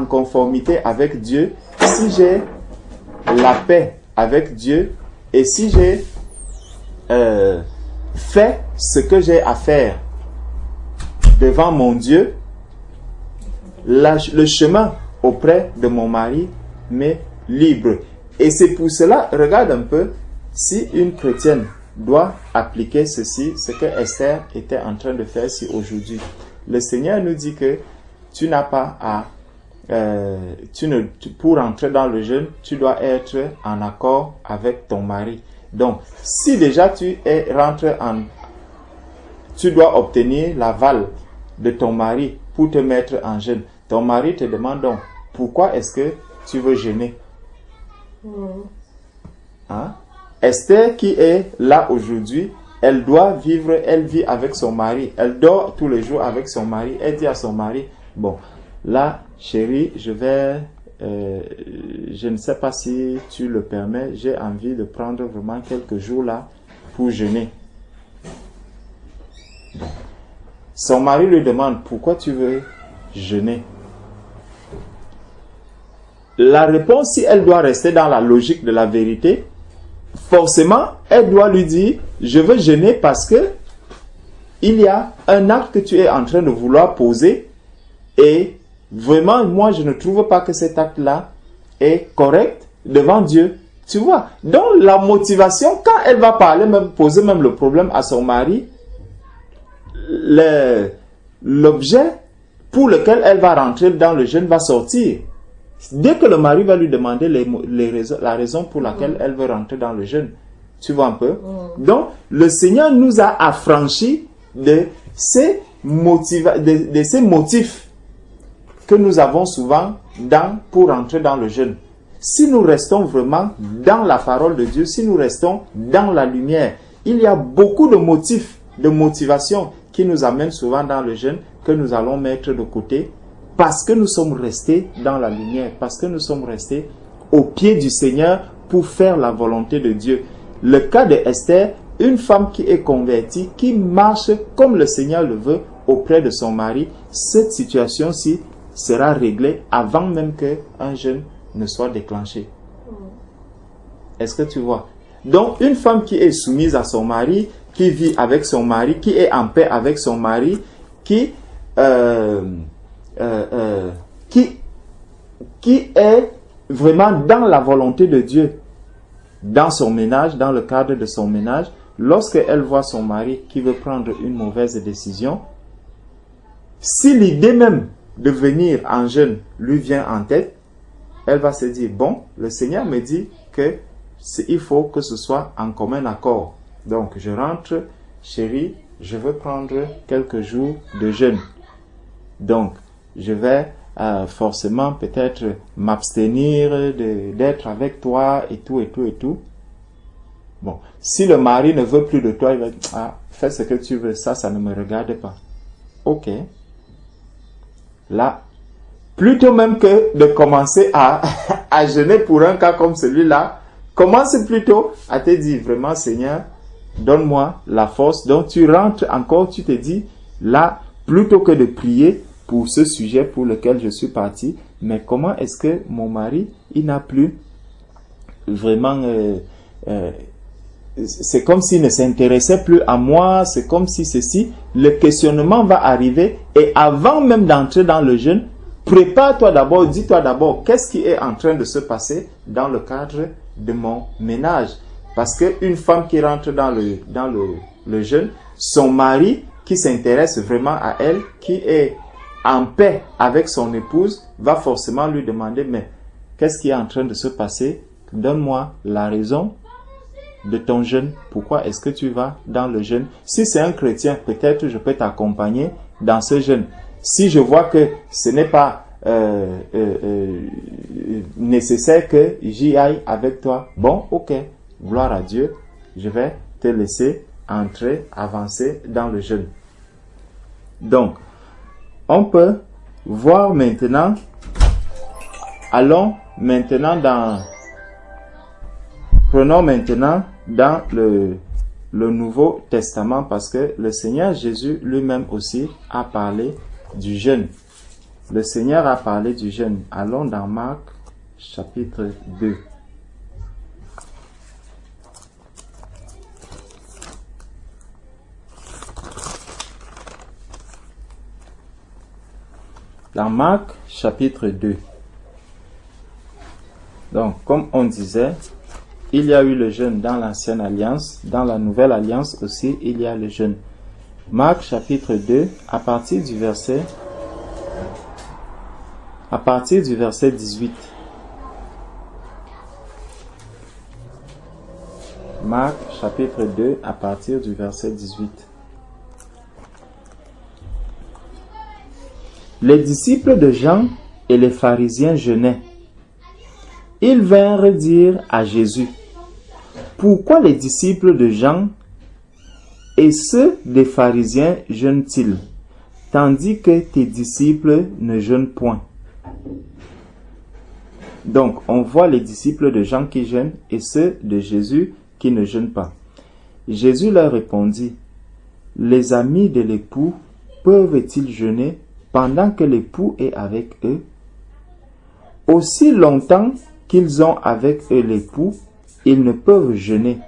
S1: conformité avec Dieu, si j'ai la paix avec Dieu et si j'ai fait ce que j'ai à faire devant mon Dieu, le chemin auprès de mon mari m'est libre. Et c'est pour cela, regarde un peu, si une chrétienne doit appliquer ceci, ce que Esther était en train de faire si aujourd'hui. Le Seigneur nous dit que tu n'as pas à... pour entrer dans le jeûne, tu dois être en accord avec ton mari. Donc, si déjà tu dois obtenir l'aval de ton mari pour te mettre en jeûne. Ton mari te demande donc, pourquoi est-ce que tu veux jeûner? Hein? Esther qui est là aujourd'hui, elle vit avec son mari, elle dort tous les jours avec son mari, elle dit à son mari, bon, là, chérie, je vais je ne sais pas si tu le permets, j'ai envie de prendre vraiment quelques jours là pour jeûner. Bon. Son mari lui demande, pourquoi tu veux jeûner? La réponse, si elle doit rester dans la logique de la vérité, forcément, elle doit lui dire, je veux jeûner parce que il y a un acte que tu es en train de vouloir poser et vraiment, moi, je ne trouve pas que cet acte-là est correct devant Dieu. Tu vois? Donc, la motivation, quand elle va parler, même poser même le problème à son mari, l'objet pour lequel elle va rentrer dans le jeûne va sortir. Dès que le mari va lui demander la raison pour laquelle elle veut rentrer dans le jeûne. Tu vois un peu? Donc, le Seigneur nous a affranchis de ces motifs que nous avons souvent pour entrer dans le jeûne. Si nous restons vraiment dans la parole de Dieu, si nous restons dans la lumière, il y a beaucoup de motifs, de motivations qui nous amènent souvent dans le jeûne que nous allons mettre de côté parce que nous sommes restés dans la lumière, parce que nous sommes restés au pied du Seigneur pour faire la volonté de Dieu. Le cas de Esther, une femme qui est convertie, qui marche comme le Seigneur le veut auprès de son mari, cette situation-ci sera réglée avant même qu'un jeûne ne soit déclenché. Est-ce que tu vois? Donc, une femme qui est soumise à son mari, qui vit avec son mari, qui est en paix avec son mari, qui est vraiment dans la volonté de Dieu, dans son ménage, dans le cadre de son ménage, lorsqu'elle voit son mari qui veut prendre une mauvaise décision, si l'idée même de venir en jeûne lui vient en tête, elle va se dire, bon, le Seigneur me dit que il faut que ce soit en commun accord. Donc, je rentre, chérie, je veux prendre quelques jours de jeûne. Donc, je vais forcément peut-être m'abstenir d'être avec toi et tout, et tout, et tout. Bon, si le mari ne veut plus de toi, il va dire, ah, fais ce que tu veux, ça ne me regarde pas. Ok. Là, plutôt même que de commencer à jeûner pour un cas comme celui-là, commence plutôt à te dire, vraiment Seigneur, donne-moi la force. Donc tu rentres encore, tu te dis, là, plutôt que de prier pour ce sujet pour lequel je suis parti, mais comment est-ce que mon mari, il n'a plus vraiment... c'est comme s'il ne s'intéressait plus à moi, c'est comme si ceci, le questionnement va arriver et avant même d'entrer dans le jeûne, prépare-toi d'abord, dis-toi d'abord, qu'est-ce qui est en train de se passer dans le cadre de mon ménage? Parce qu'une femme qui rentre dans le jeûne, son mari qui s'intéresse vraiment à elle, qui est en paix avec son épouse, va forcément lui demander, mais qu'est-ce qui est en train de se passer? Donne-moi la raison de ton jeûne. Pourquoi est-ce que tu vas dans le jeûne? Si c'est un chrétien, peut-être je peux t'accompagner dans ce jeûne. Si je vois que ce n'est pas nécessaire que j'y aille avec toi, bon, ok, gloire à Dieu, je vais te laisser entrer, avancer dans le jeûne. Donc, on peut voir maintenant, prenons maintenant dans le Nouveau Testament, parce que le Seigneur Jésus lui-même aussi a parlé du jeûne. Le Seigneur a parlé du jeûne. Allons dans Marc chapitre 2. Dans Marc chapitre 2. Donc, comme on disait, il y a eu le jeûne dans l'ancienne alliance, dans la nouvelle alliance aussi, il y a le jeûne. Marc chapitre 2, à partir du verset 18. Marc chapitre 2, à partir du verset 18. Les disciples de Jean et les pharisiens jeûnaient. Ils vinrent dire à Jésus, « Pourquoi les disciples de Jean et ceux des pharisiens jeûnent-ils, tandis que tes disciples ne jeûnent point ?» Donc, on voit les disciples de Jean qui jeûnent et ceux de Jésus qui ne jeûnent pas. Jésus leur répondit, « Les amis de l'époux peuvent-ils jeûner pendant que l'époux est avec eux? Aussi longtemps qu'ils ont avec eux l'époux, ils ne peuvent jeûner.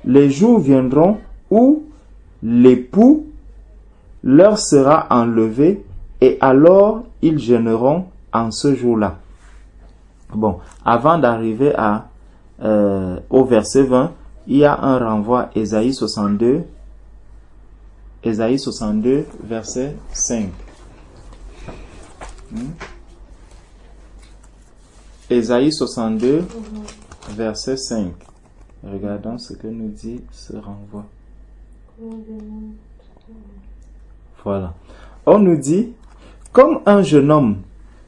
S1: Les jours viendront où l'époux leur sera enlevé et alors ils jeûneront en ce jour-là. » Bon, avant d'arriver au verset 20, il y a un renvoi à Ésaïe 62, verset 5. Ésaïe 62, verset 5. Regardons ce que nous dit ce renvoi. Voilà. On nous dit, comme un jeune homme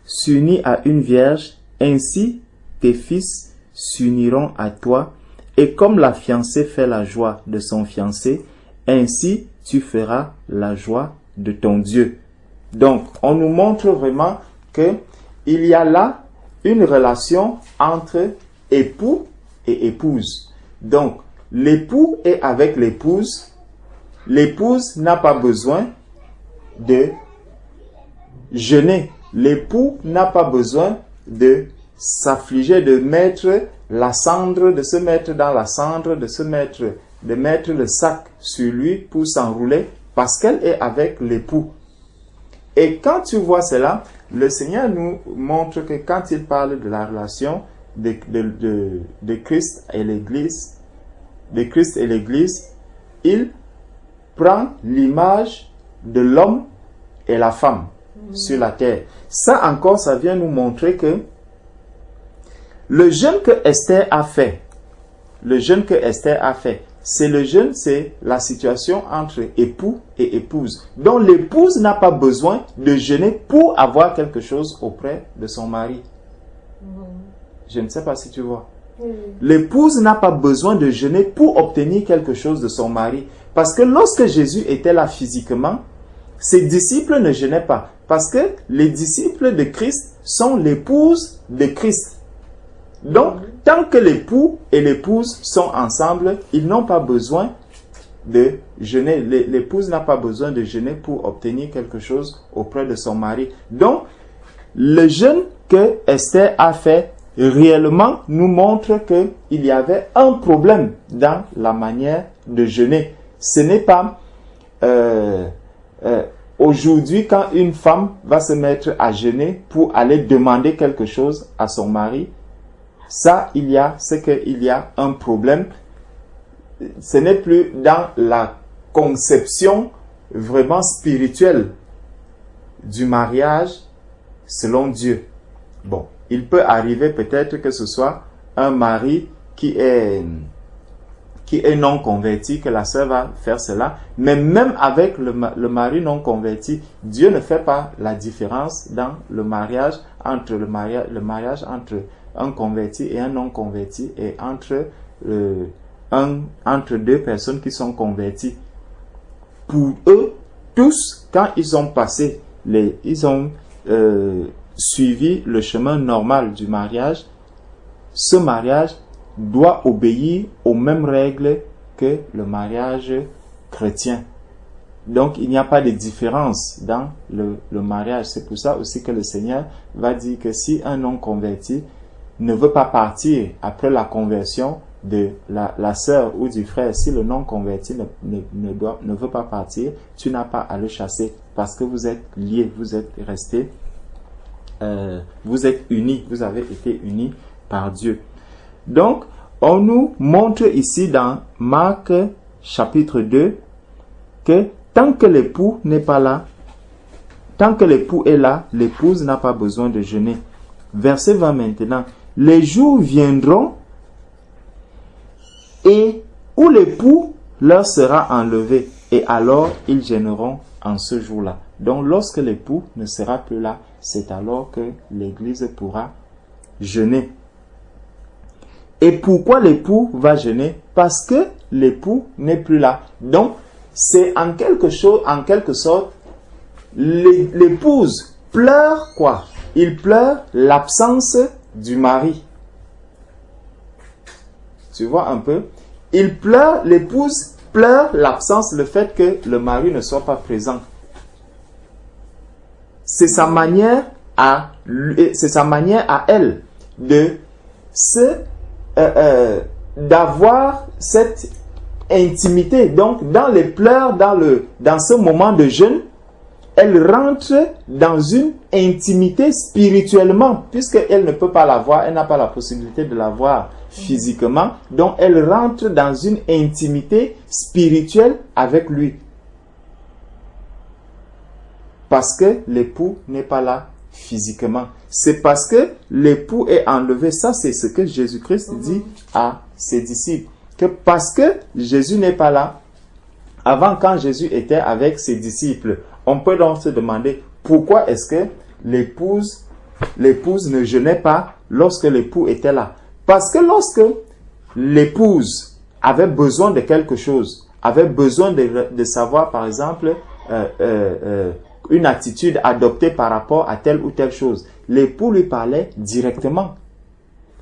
S1: s'unit à une vierge, ainsi tes fils s'uniront à toi, et comme la fiancée fait la joie de son fiancé, ainsi tu feras la joie de ton Dieu. Donc, on nous montre vraiment que il y a là une relation entre époux et épouse. Donc, l'époux est avec l'épouse. L'épouse n'a pas besoin de jeûner. L'époux n'a pas besoin de s'affliger, de mettre la cendre, de se mettre dans la cendre, de mettre le sac sur lui pour s'enrouler parce qu'elle est avec l'époux. Et quand tu vois cela, le Seigneur nous montre que quand il parle de la relation de Christ et l'Église, il prend l'image de l'homme et la femme sur la terre. Ça encore, ça vient nous montrer que le jeûne que Esther a fait, c'est le jeûne, c'est la situation entre époux et épouse. Donc l'épouse n'a pas besoin de jeûner pour avoir quelque chose auprès de son mari. Je ne sais pas si tu vois. L'épouse n'a pas besoin de jeûner pour obtenir quelque chose de son mari. Parce que lorsque Jésus était là physiquement, ses disciples ne jeûnaient pas. Parce que les disciples de Christ sont l'épouse de Christ. Donc, tant que l'époux et l'épouse sont ensemble, ils n'ont pas besoin de jeûner. L'épouse n'a pas besoin de jeûner pour obtenir quelque chose auprès de son mari. Donc, le jeûne que Esther a fait réellement nous montre qu'il y avait un problème dans la manière de jeûner. Ce n'est pas aujourd'hui quand une femme va se mettre à jeûner pour aller demander quelque chose à son mari. Ça, c'est qu'il y a un problème. Ce n'est plus dans la conception vraiment spirituelle du mariage selon Dieu. Bon, il peut arriver peut-être que ce soit un mari qui est non converti, que la sœur va faire cela. Mais même avec le mari non converti, Dieu ne fait pas la différence dans le mariage entre un converti et un non converti et entre deux personnes qui sont converties. Pour eux, tous, quand ils ont passé, suivi le chemin normal du mariage, ce mariage doit obéir aux mêmes règles que le mariage chrétien. Donc, il n'y a pas de différence dans le mariage. C'est pour ça aussi que le Seigneur va dire que si un non converti ne veut pas partir après la conversion de la sœur ou du frère, si le non converti ne veut pas partir, tu n'as pas à le chasser parce que vous êtes liés, vous êtes restés, vous êtes unis, vous avez été unis par Dieu. Donc, on nous montre ici dans Marc chapitre 2 que tant que l'époux n'est pas là, tant que l'époux est là, l'épouse n'a pas besoin de jeûner. Verset 20 maintenant. Les jours viendront et où l'époux leur sera enlevé et alors ils jeûneront en ce jour-là. Donc lorsque l'époux ne sera plus là, c'est alors que l'Église pourra jeûner. Et pourquoi l'époux va jeûner? Parce que l'époux n'est plus là. Donc c'est en quelque sorte, l'épouse pleure quoi? Il pleure l'absence du mari. Tu vois un peu? Il pleure, l'épouse pleure l'absence, le fait que le mari ne soit pas présent. C'est sa manière à elle de d'avoir cette intimité. Donc, dans les pleurs, dans ce moment de jeûne, elle rentre dans une intimité spirituellement, puisqu'elle ne peut pas la voir, elle n'a pas la possibilité de la voir physiquement. Donc, elle rentre dans une intimité spirituelle avec lui. Parce que l'époux n'est pas là physiquement. C'est parce que l'époux est enlevé. Ça, c'est ce que Jésus-Christ dit à ses disciples. Que parce que Jésus n'est pas là, avant quand Jésus était avec ses disciples, on peut donc se demander pourquoi est-ce que l'épouse ne jeûnait pas lorsque l'époux était là. Parce que lorsque l'épouse avait besoin de quelque chose, avait besoin de savoir par exemple une attitude adoptée par rapport à telle ou telle chose, l'époux lui parlait directement.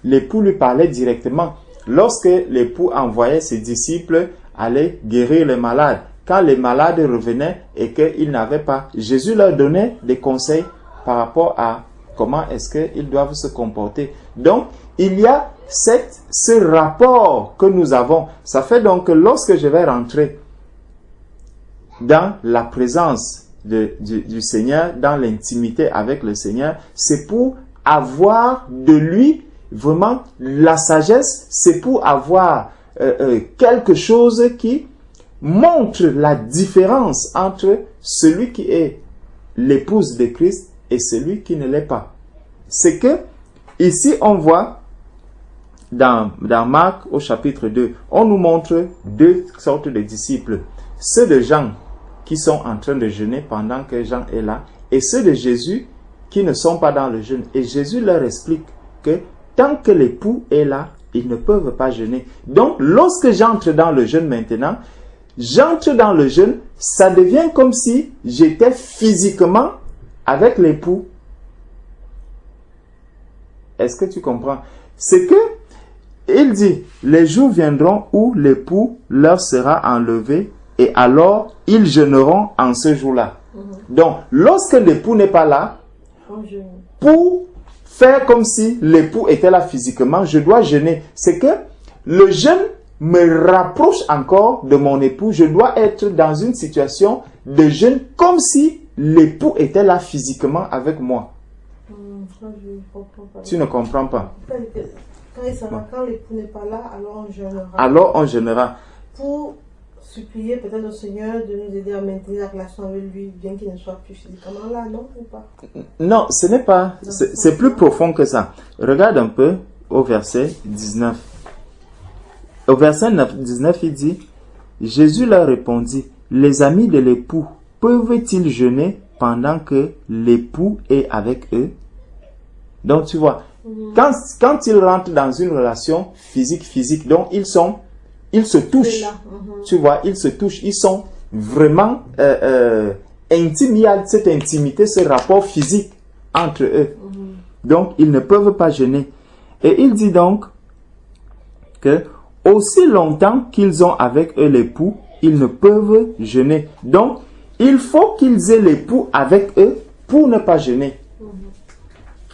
S1: L'époux lui parlait directement. Lorsque l'époux envoyait ses disciples aller guérir les malades, quand les malades revenaient et qu'ils n'avaient pas, Jésus leur donnait des conseils par rapport à comment est-ce qu'ils doivent se comporter. Donc, il y a ce rapport que nous avons. Ça fait donc que lorsque je vais rentrer dans la présence du Seigneur, dans l'intimité avec le Seigneur, c'est pour avoir de lui vraiment la sagesse, c'est pour avoir quelque chose qui montre la différence entre celui qui est l'épouse de Christ et celui qui ne l'est pas. C'est que ici on voit dans Marc au chapitre 2, on nous montre deux sortes de disciples. Ceux de Jean qui sont en train de jeûner pendant que Jean est là, et ceux de Jésus qui ne sont pas dans le jeûne. Et Jésus leur explique que tant que l'époux est là, ils ne peuvent pas jeûner. Donc, lorsque j'entre dans le jeûne maintenant, j'entre dans le jeûne, ça devient comme si j'étais physiquement avec l'époux. Est-ce que tu comprends? C'est que, il dit, les jours viendront où l'époux leur sera enlevé et alors ils jeûneront en ce jour-là. Donc, lorsque l'époux n'est pas là, pour faire comme si l'époux était là physiquement, je dois jeûner. C'est que le jeûne me rapproche encore de mon époux. Je dois être dans une situation de jeûne comme si l'époux était là physiquement avec moi. Tu ne comprends pas.
S3: Quand l'époux n'est pas là, alors on jeûnera.
S1: Alors on jeûnera.
S3: Pour supplier peut-être au Seigneur de nous aider à maintenir la relation avec lui, bien qu'il ne soit plus physiquement là, non ou pas?
S1: Non, ce n'est pas. C'est plus profond que ça. Regarde un peu au verset 19. Au verset 19, il dit, Jésus leur répondit, les amis de l'époux peuvent-ils jeûner pendant que l'époux est avec eux? Donc tu vois, quand ils rentrent dans une relation physique, donc ils se touchent. Tu vois, ils se touchent, ils sont vraiment intimes. Il y a cette intimité, ce rapport physique entre eux. Donc, ils ne peuvent pas jeûner. Et il dit donc que aussi longtemps qu'ils ont avec eux l'époux, ils ne peuvent jeûner. Donc, il faut qu'ils aient l'époux avec eux pour ne pas jeûner.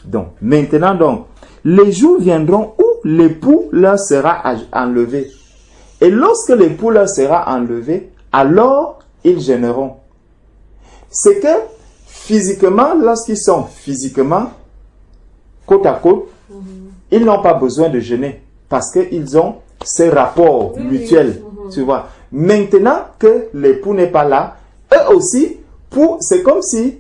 S1: Donc, maintenant donc, les jours viendront où l'époux leur sera enlevé. Et lorsque l'époux leur sera enlevé, alors ils jeûneront. C'est que physiquement, lorsqu'ils sont physiquement côte à côte, ils n'ont pas besoin de jeûner parce qu'ils ont ces rapports mutuels, tu vois. Maintenant que l'époux n'est pas là, eux aussi, c'est comme si,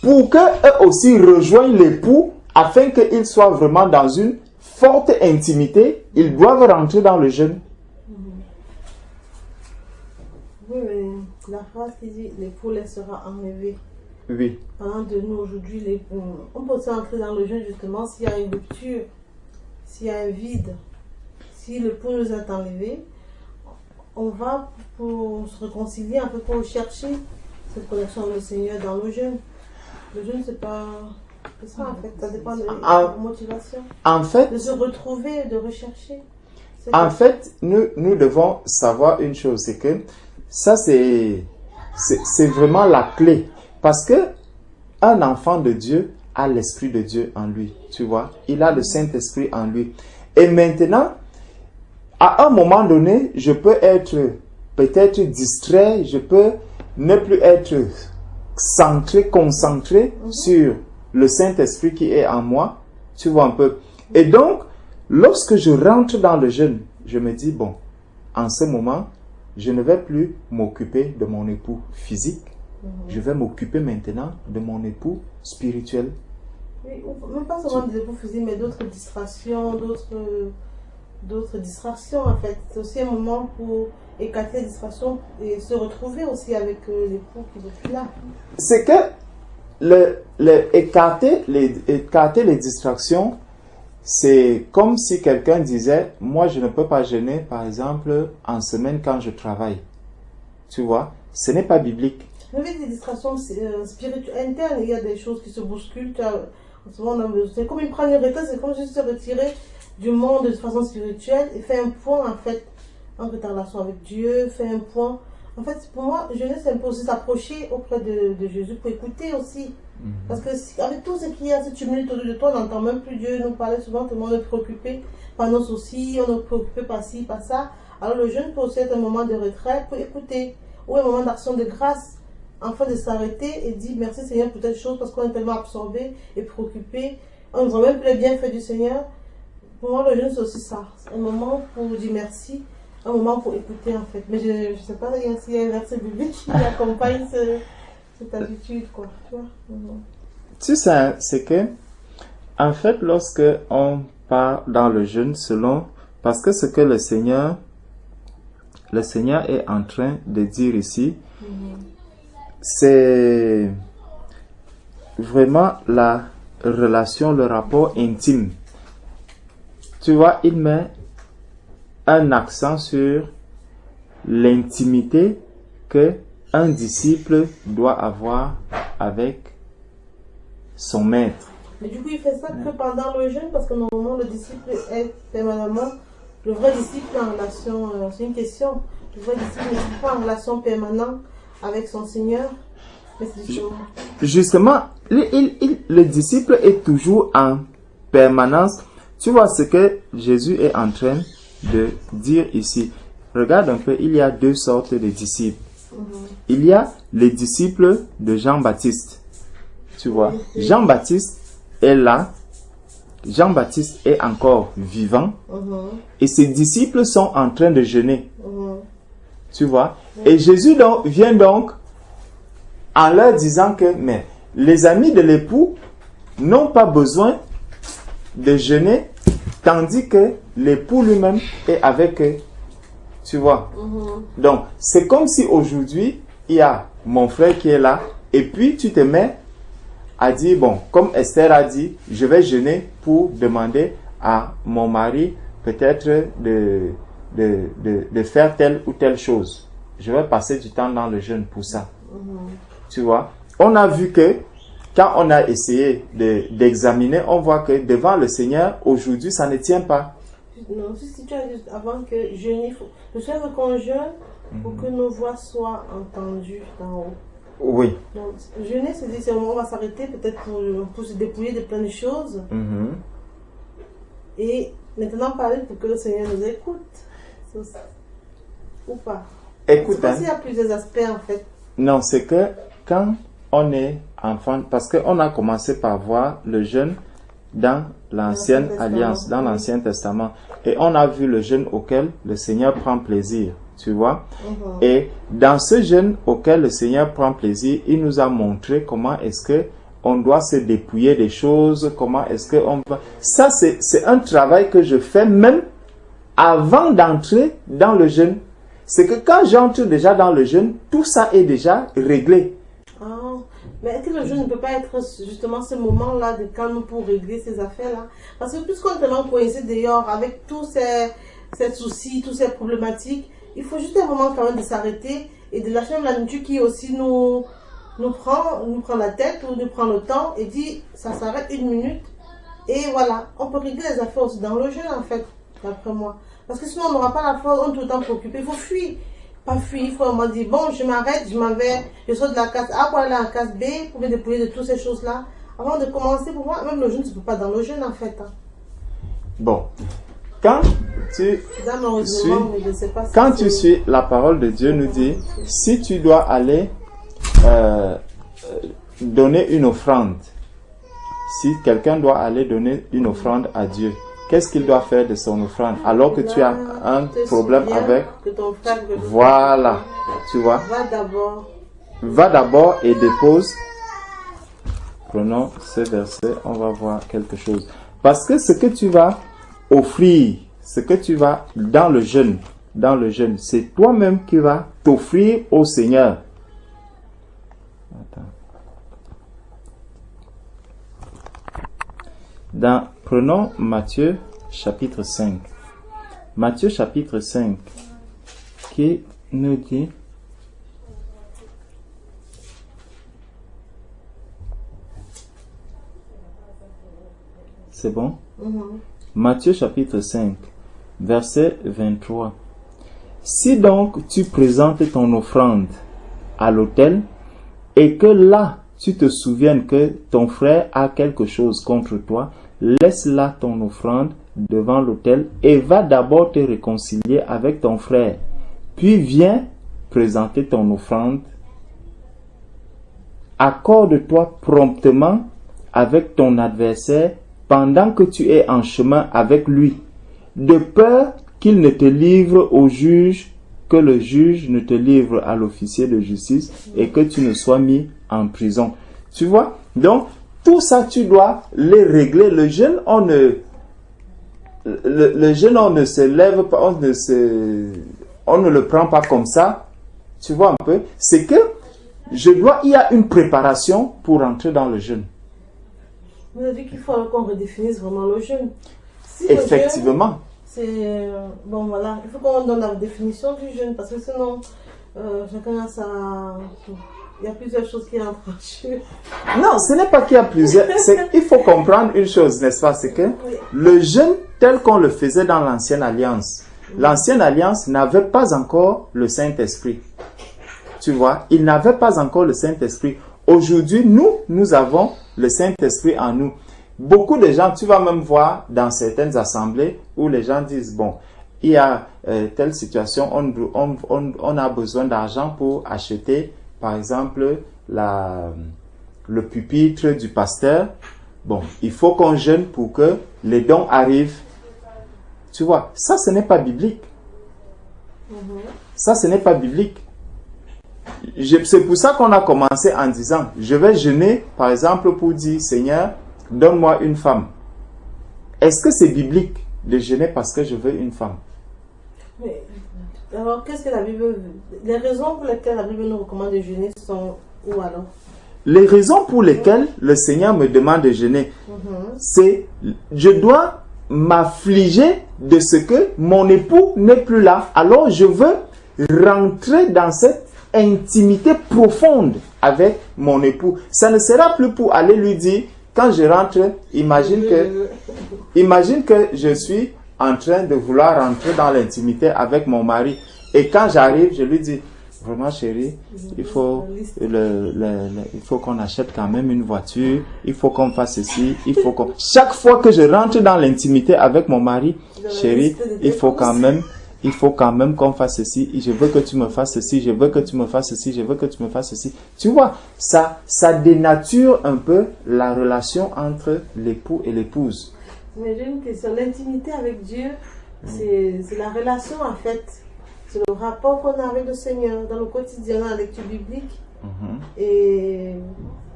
S1: pour qu'eux aussi rejoignent l'époux, afin qu'ils soient vraiment dans une forte intimité, ils doivent rentrer dans le jeûne.
S3: Oui, mais la phrase qui dit l'époux les sera enlevé.
S1: Oui.
S3: Parlant de nous aujourd'hui, on peut entrer dans le jeûne justement s'il y a une rupture, s'il y a un vide. Si l'époux nous a enlevés, on va pour se réconcilier, un peu pour chercher cette connexion avec le Seigneur dans le jeûne. Le jeûne, c'est pas C'est ça en fait, ça dépend de
S1: En-
S3: la motivation.
S1: En fait,
S3: De se retrouver, de rechercher. C'est
S1: En
S3: ça.
S1: fait, nous devons savoir une chose, c'est que ça c'est vraiment la clé. Parce que un enfant de Dieu a l'Esprit de Dieu en lui, tu vois. Il a le Saint-Esprit en lui. Et maintenant, à un moment donné, je peux être peut-être distrait, je peux ne plus être centré, concentré sur le Saint-Esprit qui est en moi, tu vois un peu. Et donc, lorsque je rentre dans le jeûne, je me dis, bon, en ce moment, je ne vais plus m'occuper de mon époux physique, je vais m'occuper maintenant de mon époux spirituel.
S3: Oui, même pas seulement des époux physiques, mais d'autres distractions, d'autres distractions en fait. C'est aussi un moment pour écarter les distractions et se retrouver aussi avec l'époux qui n'est plus là.
S1: C'est que écarter les distractions, c'est comme si quelqu'un disait, moi je ne peux pas jeûner par exemple en semaine quand je travaille. Tu vois, ce n'est pas biblique.
S3: Avec des distractions spirituelles internes, il y a des choses qui se bousculent. C'est comme prendre une retraite, c'est comme juste se retirer du monde de façon spirituelle et faire un point en fait entre ta relation avec Dieu, faire un point. En fait, pour moi, jeûner, c'est un peu aussi s'approcher auprès de Jésus pour écouter aussi. Parce que avec tout ce qu'il y a, cette tumulte autour de toi, on n'entend même plus Dieu nous parler souvent, tout le monde est préoccupé par nos soucis, on est préoccupé par ci, par ça. Alors le jeûne peut aussi être un moment de retraite pour écouter, ou un moment d'action de grâce, afin de s'arrêter et dire merci Seigneur pour telle chose, parce qu'on est tellement absorbé et préoccupé, on ne voit même plus les bienfaits du Seigneur. Pour moi, le jeûne, c'est aussi ça, c'est un moment pour dire merci, un moment pour écouter en fait. Mais je ne sais pas s'il y a un verset biblique qui accompagne cette habitude, quoi. Tu vois?
S1: Tu sais, c'est que, en fait, lorsque on part dans le jeûne, parce que ce que le Seigneur est en train de dire ici, c'est vraiment la relation, le rapport intime. Tu vois, il met un accent sur l'intimité que un disciple doit avoir avec son maître.
S3: Mais du coup, il fait ça que pendant le jeûne, parce que normalement, le disciple est permanemment, le vrai disciple en relation, c'est une question, le vrai disciple n'est pas en relation permanente avec son Seigneur, mais c'est
S1: justement, le disciple est toujours en permanence. Tu vois ce que Jésus est en train de dire ici. Regarde un peu, il y a deux sortes de disciples. Il y a les disciples de Jean-Baptiste. Tu vois, Jean-Baptiste est là. Jean-Baptiste est encore vivant. Et ses disciples sont en train de jeûner. Tu vois. Et Jésus vient donc en leur disant que mais les amis de l'époux n'ont pas besoin de jeûner, tandis que l'époux lui-même est avec eux. Tu vois. Donc, c'est comme si aujourd'hui, il y a mon frère qui est là, et puis tu te mets à dire, bon, comme Esther a dit, je vais jeûner pour demander à mon mari peut-être de faire telle ou telle chose. Je vais passer du temps dans le jeûne pour ça. Tu vois. On a vu que quand on a essayé d'examiner, on voit que devant le Seigneur, aujourd'hui, ça ne tient pas.
S3: Non, si tu as juste avant que jeûner, le Seigneur veut qu'on jeûne pour que nos voix soient entendues d'en haut.
S1: Oui.
S3: Donc, jeûner, c'est un moment où on va s'arrêter peut-être pour se dépouiller de plein de choses. Et maintenant parler pour que le Seigneur nous écoute. Ou pas.
S1: Écoute,
S3: c'est il y a plusieurs aspects en fait.
S1: Non, c'est que quand on est enfant, parce qu'on a commencé par voir le jeûne dans l'ancienne alliance, dans l'Ancien Testament. Et on a vu le jeûne auquel le Seigneur prend plaisir, tu vois. Et dans ce jeûne auquel le Seigneur prend plaisir, il nous a montré comment est-ce que on doit se dépouiller des choses, comment est-ce que on va... Ça, c'est un travail que je fais même avant d'entrer dans le jeûne. C'est que quand j'entre déjà dans le jeûne, tout ça est déjà réglé.
S3: Mais est-ce que le jeûne ne peut pas être justement ce moment-là de calme pour régler ces affaires-là? Parce que puisqu'on est tellement coincé dehors avec tous ces soucis, toutes ces problématiques, il faut juste un moment quand même de s'arrêter et de lâcher la nourriture qui aussi nous nous prend la tête ou nous prend le temps et dit ça s'arrête 1 minute. Et voilà, on peut régler les affaires aussi dans le jeûne en fait, d'après moi. Parce que sinon on n'aura pas la force, on est tout le temps préoccupé. Il faut fuir. Pas fuir, il faut vraiment dire bon, je m'arrête, je sors de la case A pour aller à la case B, pour me dépouiller de toutes ces choses-là. Avant de commencer, pour moi, même le jeûne, tu ne peux pas dans le jeûne en fait. Hein.
S1: Bon, quand tu suis la parole de Dieu, nous dit, si tu dois aller donner une offrande, si quelqu'un doit aller donner une offrande à Dieu, qu'est-ce qu'il doit faire de son offrande alors que tu as un problème avec... Voilà, tu vois. Va d'abord et dépose. Prenons ce verset, on va voir quelque chose. Parce que ce que tu vas offrir, ce que tu vas dans le jeûne, c'est toi-même qui vas t'offrir au Seigneur. Attends. Prenons Matthieu chapitre 5. Matthieu chapitre 5 qui nous dit... C'est bon? Matthieu chapitre 5, verset 23. Si donc tu présentes ton offrande à l'autel et que là tu te souviennes que ton frère a quelque chose contre toi, laisse là ton offrande devant l'autel et va d'abord te réconcilier avec ton frère. Puis viens présenter ton offrande. Accorde-toi promptement avec ton adversaire pendant que tu es en chemin avec lui, de peur qu'il ne te livre au juge, que le juge ne te livre à l'officier de justice et que tu ne sois mis en prison. Tu vois? Donc, tout ça, tu dois les régler. Le jeûne, on ne se lève pas, on ne le prend pas comme ça. Tu vois un peu? C'est que il y a une préparation pour entrer dans le jeûne.
S3: Vous avez dit qu'il faut qu'on redéfinisse vraiment le jeûne. Si
S1: effectivement.
S3: Bon voilà, il faut qu'on donne la définition du jeûne parce que sinon, chacun a sa... Il y a plusieurs choses qui entrent en jeu.
S1: Non, ce n'est pas qu'il y a plusieurs. Il faut comprendre une chose, n'est-ce pas? C'est que le jeûne tel qu'on le faisait dans l'ancienne alliance, l'ancienne alliance n'avait pas encore le Saint-Esprit. Tu vois, il n'avait pas encore le Saint-Esprit. Aujourd'hui, nous avons le Saint-Esprit en nous. Beaucoup de gens, tu vas même voir dans certaines assemblées où les gens disent, bon, il y a telle situation, on a besoin d'argent pour acheter, par exemple, le pupitre du pasteur. Bon, il faut qu'on jeûne pour que les dons arrivent. Tu vois, ça, ce n'est pas biblique. Ça, ce n'est pas biblique. C'est pour ça qu'on a commencé en disant, je vais jeûner, par exemple, pour dire, Seigneur, donne-moi une femme. Est-ce que c'est biblique de jeûner parce que je veux une femme?
S3: Mais, alors, qu'est-ce que la Bible... Les raisons pour lesquelles la Bible nous recommande de jeûner sont où alors? Les
S1: raisons pour lesquelles le Seigneur me demande de jeûner, c'est, je dois m'affliger de ce que mon époux n'est plus là. Alors, je veux rentrer dans cette intimité profonde avec mon époux. Ça ne sera plus pour aller lui dire, quand je rentre, imagine que je suis en train de vouloir rentrer dans l'intimité avec mon mari. Et quand j'arrive, je lui dis, vraiment chérie, il faut qu'on achète quand même une voiture, il faut qu'on fasse ceci, Chaque fois que je rentre dans l'intimité avec mon mari, chérie, il faut quand même qu'on fasse ceci, je veux que tu me fasses ceci, je veux que tu me fasses ceci, je veux que tu me fasses ceci. Tu vois, ça dénature un peu la relation entre l'époux et l'épouse.
S3: Mais j'ai une question, l'intimité avec Dieu, c'est la relation en fait, c'est le rapport qu'on a avec le Seigneur dans le quotidien, dans la lecture biblique, et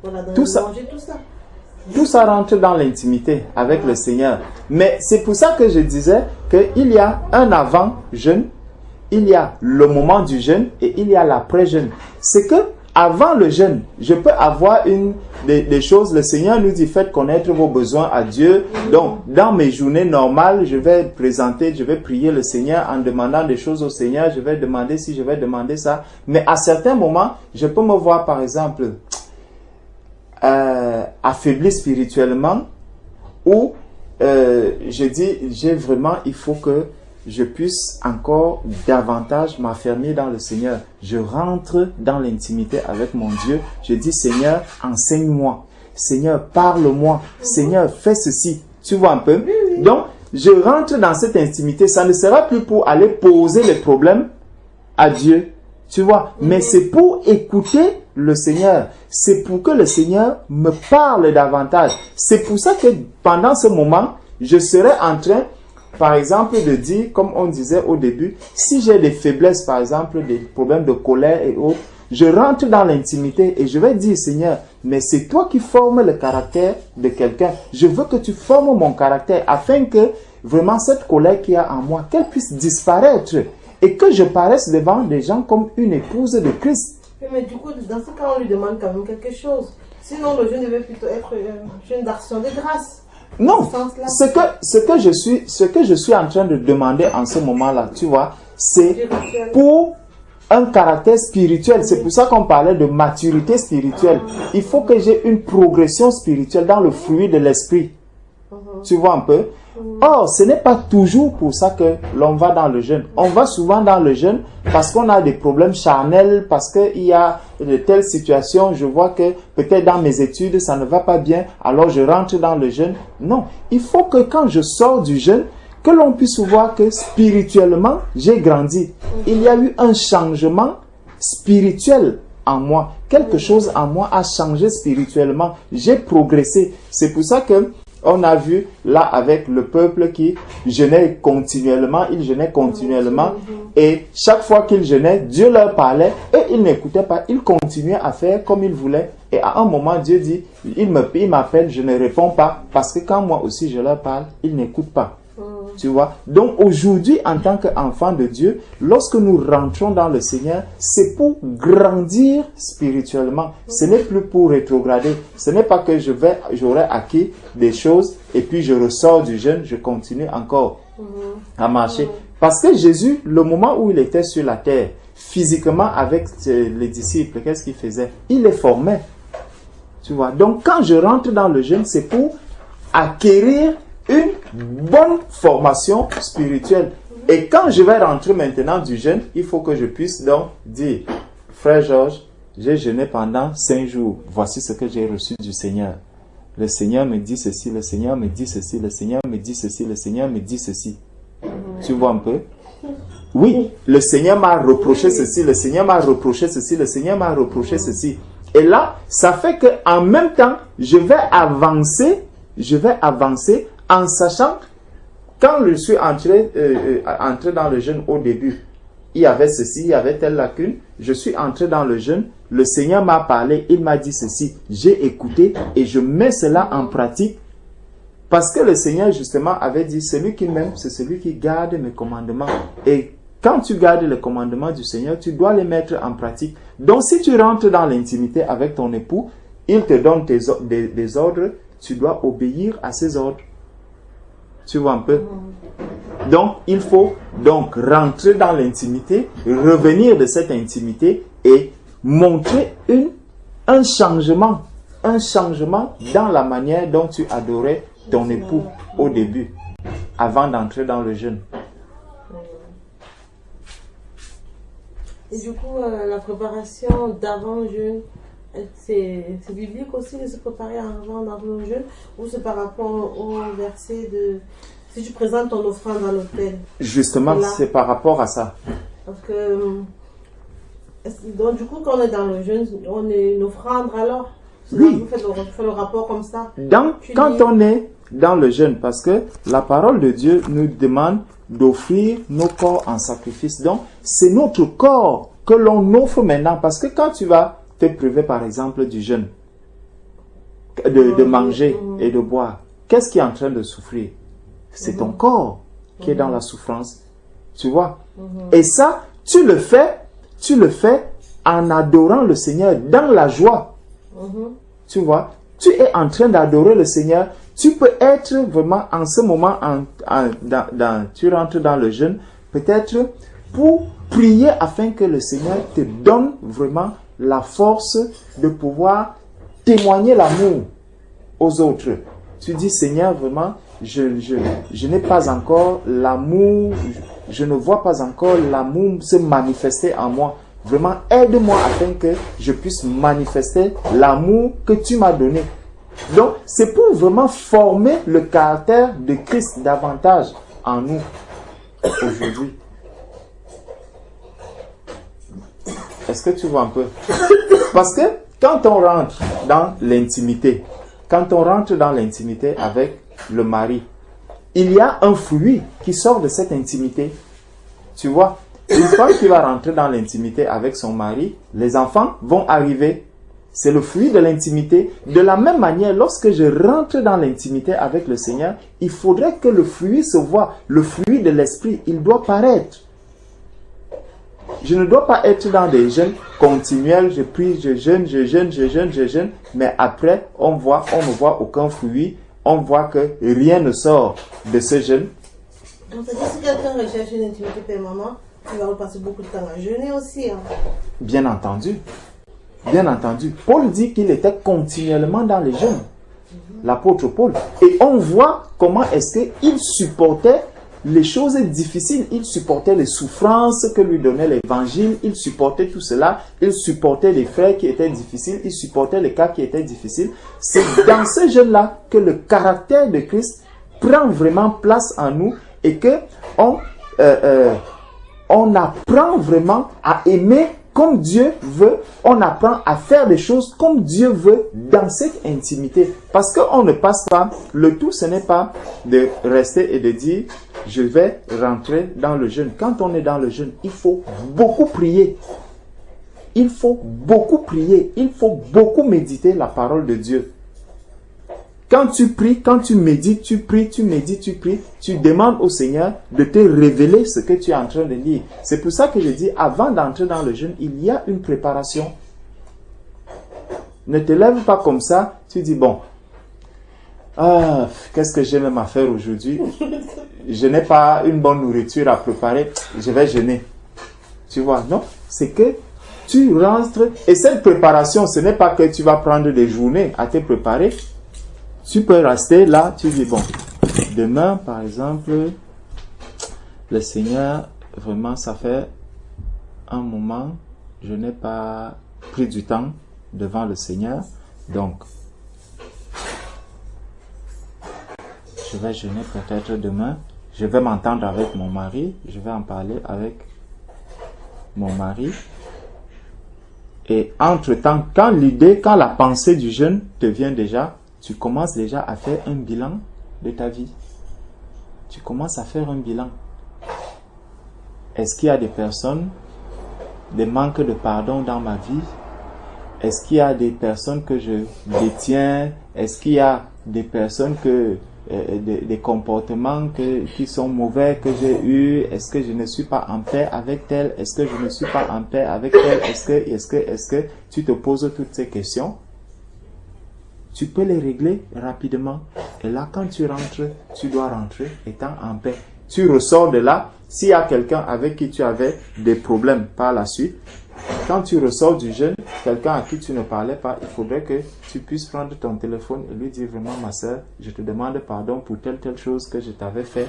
S3: voilà, dans le manger, tout ça.
S1: Tout ça rentre dans l'intimité avec le Seigneur. Mais c'est pour ça que je disais qu'il y a un avant-jeûne, il y a le moment du jeûne et il y a l'après-jeûne. C'est que avant le jeûne, je peux avoir des choses. Le Seigneur nous dit, faites connaître vos besoins à Dieu. Donc, dans mes journées normales, je vais prier le Seigneur en demandant des choses au Seigneur. Je vais demander si je vais demander ça. Mais à certains moments, je peux me voir, par exemple, affaibli spirituellement, ou je dis, il faut que je puisse encore davantage m'affermir dans le Seigneur. Je rentre dans l'intimité avec mon Dieu. Je dis, Seigneur, enseigne-moi. Seigneur, parle-moi. Seigneur, fais ceci. Tu vois un peu? Donc, je rentre dans cette intimité. Ça ne sera plus pour aller poser les problèmes à Dieu. Tu vois? Mais c'est pour écouter le Seigneur. C'est pour que le Seigneur me parle davantage. C'est pour ça que pendant ce moment, je serai en train, par exemple, de dire, comme on disait au début, si j'ai des faiblesses, par exemple, des problèmes de colère et autres, je rentre dans l'intimité et je vais dire, Seigneur, mais c'est toi qui formes le caractère de quelqu'un. Je veux que tu formes mon caractère afin que vraiment cette colère qu'il y a en moi, qu'elle puisse disparaître et que je paraisse devant des gens comme une épouse de Christ.
S3: Mais du coup, dans ce cas, on lui demande quand même quelque chose. Sinon, le jeûne devait plutôt être un jeûne d'action de grâce.
S1: Non, ce que je suis en train de demander en ce moment-là, tu vois, c'est pour un caractère spirituel. C'est pour ça qu'on parlait de maturité spirituelle. Il faut que j'ai une progression spirituelle dans le fruit de l'esprit. Tu vois un peu? Or, ce n'est pas toujours pour ça que l'on va dans le jeûne. On va souvent dans le jeûne parce qu'on a des problèmes charnels, parce qu'il y a de telles situations. Je vois que peut-être dans mes études, ça ne va pas bien, alors je rentre dans le jeûne. Non, il faut que quand je sors du jeûne, que l'on puisse voir que spirituellement, j'ai grandi. Il y a eu un changement spirituel en moi. Quelque chose en moi a changé spirituellement. J'ai progressé. C'est pour ça que on a vu là avec le peuple qui jeûnait continuellement, il jeûnait continuellement et chaque fois qu'il jeûnait, Dieu leur parlait et ils n'écoutaient pas, ils continuaient à faire comme ils voulaient. Et à un moment, Dieu dit, il m'appelle, je ne réponds pas parce que quand moi aussi je leur parle, ils n'écoutent pas. Tu vois? Donc aujourd'hui, en tant qu'enfant de Dieu, lorsque nous rentrons dans le Seigneur, c'est pour grandir spirituellement. Ce n'est plus pour rétrograder. Ce n'est pas que j'aurai acquis des choses et puis je ressors du jeûne, je continue encore à marcher. Parce que Jésus, le moment où il était sur la terre, physiquement avec les disciples, qu'est-ce qu'il faisait? Il les formait. Tu vois? Donc quand je rentre dans le jeûne, c'est pour acquérir une bonne formation spirituelle. Et quand je vais rentrer maintenant du jeûne, il faut que je puisse donc dire, frère Georges, j'ai jeûné pendant 5 jours. Voici ce que j'ai reçu du Seigneur. Le Seigneur me dit ceci, le Seigneur me dit ceci, le Seigneur me dit ceci, le Seigneur me dit ceci. Tu vois un peu? Oui, le Seigneur m'a reproché ceci, le Seigneur m'a reproché ceci, le Seigneur m'a reproché ceci. Et là, ça fait que en même temps, je vais avancer en sachant, quand je suis entré dans le jeûne au début, il y avait ceci, il y avait telle lacune, je suis entré dans le jeûne, le Seigneur m'a parlé, il m'a dit ceci, j'ai écouté et je mets cela en pratique, parce que le Seigneur justement avait dit, celui qui m'aime, c'est celui qui garde mes commandements. Et quand tu gardes les commandements du Seigneur, tu dois les mettre en pratique. Donc si tu rentres dans l'intimité avec ton époux, il te donne des ordres, tu dois obéir à ces ordres. Tu vois un peu? Donc, il faut donc rentrer dans l'intimité, revenir de cette intimité et montrer un changement dans la manière dont tu adorais ton époux au début, avant d'entrer dans le jeûne.
S3: Et du coup, la préparation d'avant-jeûne, c'est biblique aussi de se préparer avant le jeûne, ou c'est par rapport au verset de si tu présentes ton offrande à l'autel? Justement,
S1: c'est par rapport à ça.
S3: Parce que donc du coup, quand on est dans le jeûne, on est une offrande alors?
S1: Oui.
S3: Vous faites le rapport comme ça.
S1: Quand on est dans le jeûne, parce que la parole de Dieu nous demande d'offrir nos corps en sacrifice. Donc, c'est notre corps que l'on offre maintenant, parce que quand tu vas te priver par exemple du jeûne, de manger et de boire, qu'est-ce qui est en train de souffrir? C'est ton corps qui est dans la souffrance, tu vois. Et ça, tu le fais en adorant le Seigneur dans la joie. Tu vois, tu es en train d'adorer le Seigneur. Tu peux être vraiment en ce moment, tu rentres dans le jeûne, peut-être pour prier afin que le Seigneur te donne vraiment la force de pouvoir témoigner l'amour aux autres. Tu dis, Seigneur, vraiment, je n'ai pas encore l'amour, je ne vois pas encore l'amour se manifester en moi. Vraiment, aide-moi afin que je puisse manifester l'amour que tu m'as donné. Donc, c'est pour vraiment former le caractère de Christ davantage en nous aujourd'hui. Est-ce que tu vois un peu? Parce que quand on rentre dans l'intimité, avec le mari, il y a un fruit qui sort de cette intimité. Tu vois, une femme qui va rentrer dans l'intimité avec son mari, les enfants vont arriver. C'est le fruit de l'intimité. De la même manière, lorsque je rentre dans l'intimité avec le Seigneur, il faudrait que le fruit se voie. Le fruit de l'esprit, il doit paraître. Je ne dois pas être dans des jeûnes continuels, je prie, je jeûne, mais après, on ne voit aucun fruit, on voit que rien ne sort de ce jeûne.
S3: Donc, c'est-à-dire si quelqu'un recherche une intimité permanente, il va passer beaucoup de temps à jeûner aussi. Hein.
S1: Bien entendu. Bien entendu. Paul dit qu'il était continuellement dans les jeûnes. L'apôtre Paul. Et on voit comment est-ce qu'il supportait les choses difficiles, il supportait les souffrances que lui donnait l'évangile, il supportait tout cela, il supportait les frères qui étaient difficiles, il supportait les cas qui étaient difficiles. C'est dans ce jeûne-là que le caractère de Christ prend vraiment place en nous et que on apprend vraiment à aimer comme Dieu veut, on apprend à faire des choses comme Dieu veut dans cette intimité. Parce qu'on ne passe pas, le tout ce n'est pas de rester et de dire je vais rentrer dans le jeûne. Quand on est dans le jeûne, il faut beaucoup prier. Il faut beaucoup prier, il faut beaucoup méditer la parole de Dieu. Quand tu pries, quand tu médites, tu pries, tu médites, tu pries, tu demandes au Seigneur de te révéler ce que tu es en train de lire. C'est pour ça que je dis, avant d'entrer dans le jeûne, il y a une préparation. Ne te lève pas comme ça, tu dis, bon, qu'est-ce que j'ai même à faire aujourd'hui? Je n'ai pas une bonne nourriture à préparer, je vais jeûner. Tu vois, non? C'est que tu rentres, et cette préparation, ce n'est pas que tu vas prendre des journées à te préparer. Tu peux rester là, tu dis, bon, demain, par exemple, le Seigneur, vraiment, ça fait un moment, je n'ai pas pris du temps devant le Seigneur, donc, je vais jeûner peut-être demain, je vais m'entendre avec mon mari, je vais en parler avec mon mari, et entre-temps, quand la pensée du jeûne te vient déjà, tu commences déjà à faire un bilan de ta vie. Tu commences à faire un bilan. Est-ce qu'il y a des personnes, des manques de pardon dans ma vie? Est-ce qu'il y a des personnes que je détiens? Est-ce qu'il y a des personnes des comportements qui sont mauvais que j'ai eus? Est-ce que je ne suis pas en paix avec tel? Est-ce que je ne suis pas en paix avec tel? Est-ce que tu te poses toutes ces questions? Tu peux les régler rapidement. Et là, quand tu rentres, tu dois rentrer étant en paix. Tu ressors de là. S'il y a quelqu'un avec qui tu avais des problèmes par la suite, quand tu ressors du jeûne, quelqu'un à qui tu ne parlais pas, il faudrait que tu puisses prendre ton téléphone et lui dire vraiment, ma soeur, je te demande pardon pour telle chose que je t'avais fait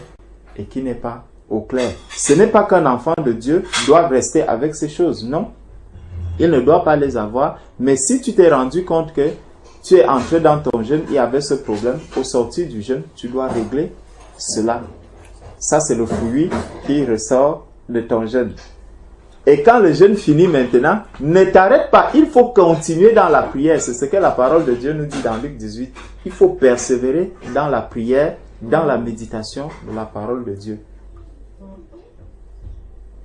S1: et qui n'est pas au clair. Ce n'est pas qu'un enfant de Dieu doit rester avec ces choses, non. Il ne doit pas les avoir. Mais si tu t'es rendu compte que tu es entré dans ton jeûne, il y avait ce problème. Au sortir du jeûne, tu dois régler cela. Ça, c'est le fruit qui ressort de ton jeûne. Et quand le jeûne finit maintenant, ne t'arrête pas. Il faut continuer dans la prière. C'est ce que la parole de Dieu nous dit dans Luc 18. Il faut persévérer dans la prière, dans la méditation de la parole de Dieu.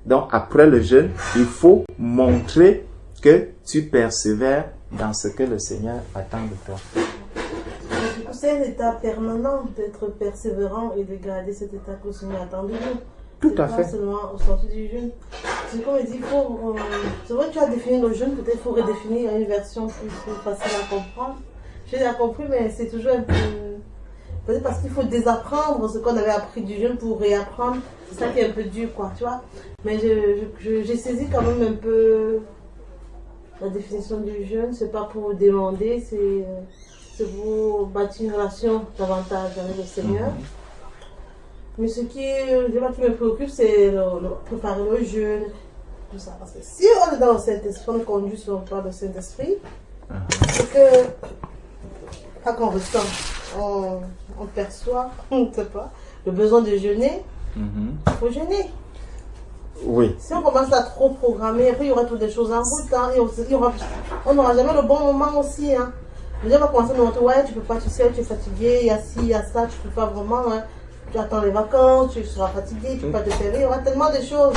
S1: Donc, après le jeûne, il faut montrer que tu persévères dans ce que le Seigneur attend de toi.
S3: C'est un état permanent d'être persévérant et de garder cet état que le Seigneur attend de nous.
S1: Tout à fait.
S3: Pas seulement au sortir du jeûne. c'est comme il dit, c'est vrai que tu as défini le jeûne, peut-être il faut redéfinir une version plus facile à comprendre. J'ai déjà compris, mais c'est toujours un peu... Peut-être parce qu'il faut désapprendre ce qu'on avait appris du jeûne pour réapprendre. C'est ça qui est un peu dur, quoi, tu vois. Mais j'ai saisi quand même un peu la définition du jeûne. C'est pas pour demander, c'est pour bâtir une relation davantage avec le Seigneur. Mais ce qui me préoccupe, c'est préparer le jeûne, tout ça. Parce que si on est dans le Saint-Esprit, on conduit sur le plan du Saint-Esprit, c'est que, pas qu'on ressent, on perçoit, on ne sait pas, le besoin de jeûner, il faut jeûner.
S1: Oui.
S3: Si on commence à trop programmer, après il y aura toutes des choses en route, hein, et on n'aura jamais le bon moment aussi. Hein. Les gens vont commencer à nous montrer, ouais, tu peux pas, tu sais, tu es fatigué, il y a ci, il y a ça, tu peux pas vraiment, hein, tu attends les vacances, tu seras fatigué, tu peux pas te faire, il y aura tellement de choses.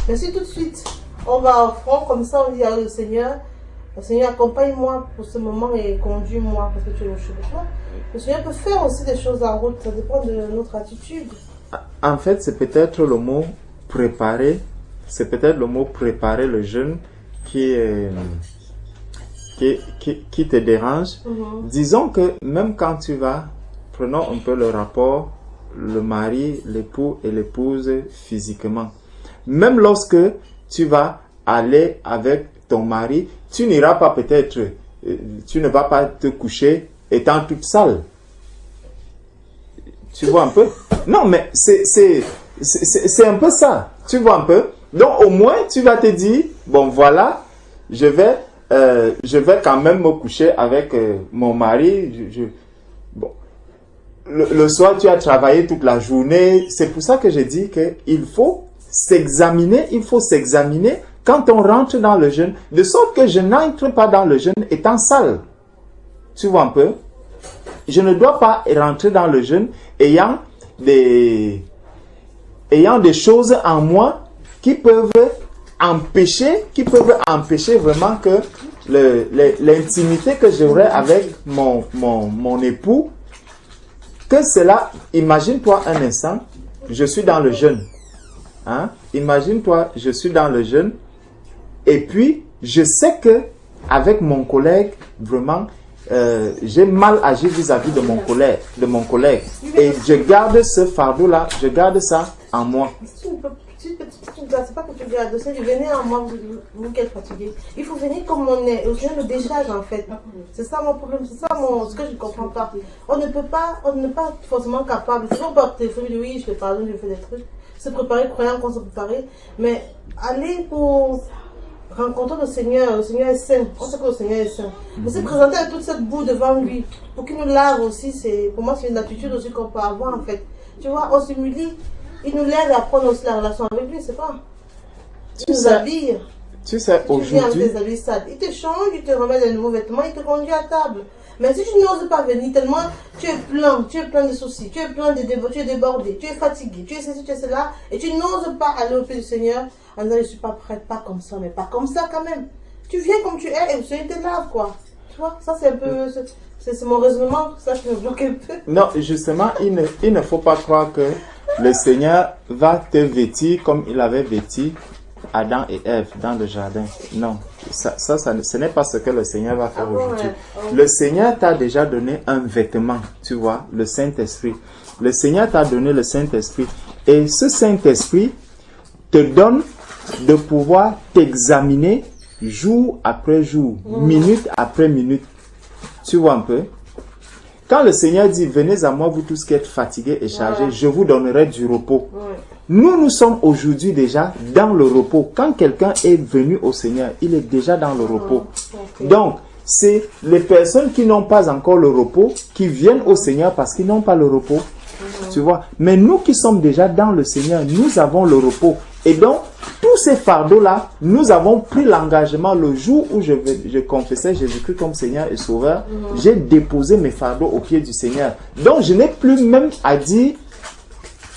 S3: Mais si tout de suite, on va au front, comme ça, on dit à le Seigneur, accompagne-moi pour ce moment et conduis-moi, parce que tu es le chemin. Le Seigneur peut faire aussi des choses en route, ça dépend de notre attitude.
S1: En fait, c'est peut-être le mot préparer, le jeûne qui te dérange. Disons que même quand tu vas, prenons un peu le rapport, le mari, l'époux et l'épouse physiquement. Même lorsque tu vas aller avec ton mari, tu n'iras pas peut-être, tu ne vas pas te coucher étant toute sale. Tu vois un peu? Non, mais c'est un peu ça. Tu vois un peu? Donc au moins tu vas te dire, bon voilà, je vais quand même me coucher avec mon mari. Bon. Le soir, tu as travaillé toute la journée. C'est pour ça que je dis qu'il faut s'examiner. Il faut s'examiner quand on rentre dans le jeûne. De sorte que je n'entre pas dans le jeûne étant sale. Tu vois un peu? Je ne dois pas rentrer dans le jeûne ayant des choses en moi qui peuvent empêcher vraiment que l'intimité que j'aurai avec mon époux, que cela, imagine-toi un instant, je suis dans le jeûne. Hein? Imagine-toi, je suis dans le jeûne et puis je sais que avec mon collègue, vraiment, j'ai mal agi vis-à-vis de mon collègue. Et je garde ce fardeau-là, je garde ça en moi.
S3: C'est pas que tu gardes, c'est de venir en moi, vous qui êtes fatigué. Il faut venir comme on est. Le Seigneur le décharge en fait. C'est ça mon problème, c'est ça ce que je ne comprends pas. On n'est pas forcément capable. C'est bon par téléphone, oui, je te pardonne, je fais des trucs. Se préparer, croyant qu'on se préparer. Mais aller pour rencontrer le Seigneur est saint. On sait que le Seigneur est saint. Mais se présenter avec toute cette boue devant lui, pour qu'il nous lave aussi, pour moi c'est une attitude aussi qu'on peut avoir en fait. Tu vois, on s'humilie. Il nous lève à prendre aussi la relation avec lui, c'est pas. Il nous habille.
S1: Tu sais, aujourd'hui.
S3: Il te change, il te remet de nouveaux vêtements, il te conduit à table. Mais si tu n'oses pas venir tellement, tu es plein de soucis, tu es débordé, tu es fatigué, tu es ceci, tu es cela, et tu n'oses pas aller au pied du Seigneur en disant je ne suis pas prête, pas comme ça, mais pas comme ça quand même. Tu viens comme tu es et le Seigneur te lave, quoi. Tu vois, ça c'est un peu. C'est mon raisonnement, ça je me bloque un peu.
S1: Non, justement, il ne faut pas croire que le Seigneur va te vêtir comme il avait vêti Adam et Ève dans le jardin. Non, ce n'est pas ce que le Seigneur va faire aujourd'hui. Ouais. Le Seigneur t'a déjà donné un vêtement, tu vois, le Saint-Esprit. Le Seigneur t'a donné le Saint-Esprit. Et ce Saint-Esprit te donne de pouvoir t'examiner jour après jour, minute après minute. Tu vois un peu? Quand le Seigneur dit, venez à moi, vous tous qui êtes fatigués et chargés, je vous donnerai du repos. Nous sommes aujourd'hui déjà dans le repos. Quand quelqu'un est venu au Seigneur, il est déjà dans le repos. Donc, c'est les personnes qui n'ont pas encore le repos, qui viennent au Seigneur parce qu'ils n'ont pas le repos. Tu vois? Mais nous qui sommes déjà dans le Seigneur, nous avons le repos. Et donc, tous ces fardeaux-là, nous avons pris l'engagement le jour où je confessais Jésus-Christ comme Seigneur et Sauveur. J'ai déposé mes fardeaux au pied du Seigneur. Donc, je n'ai plus même à dire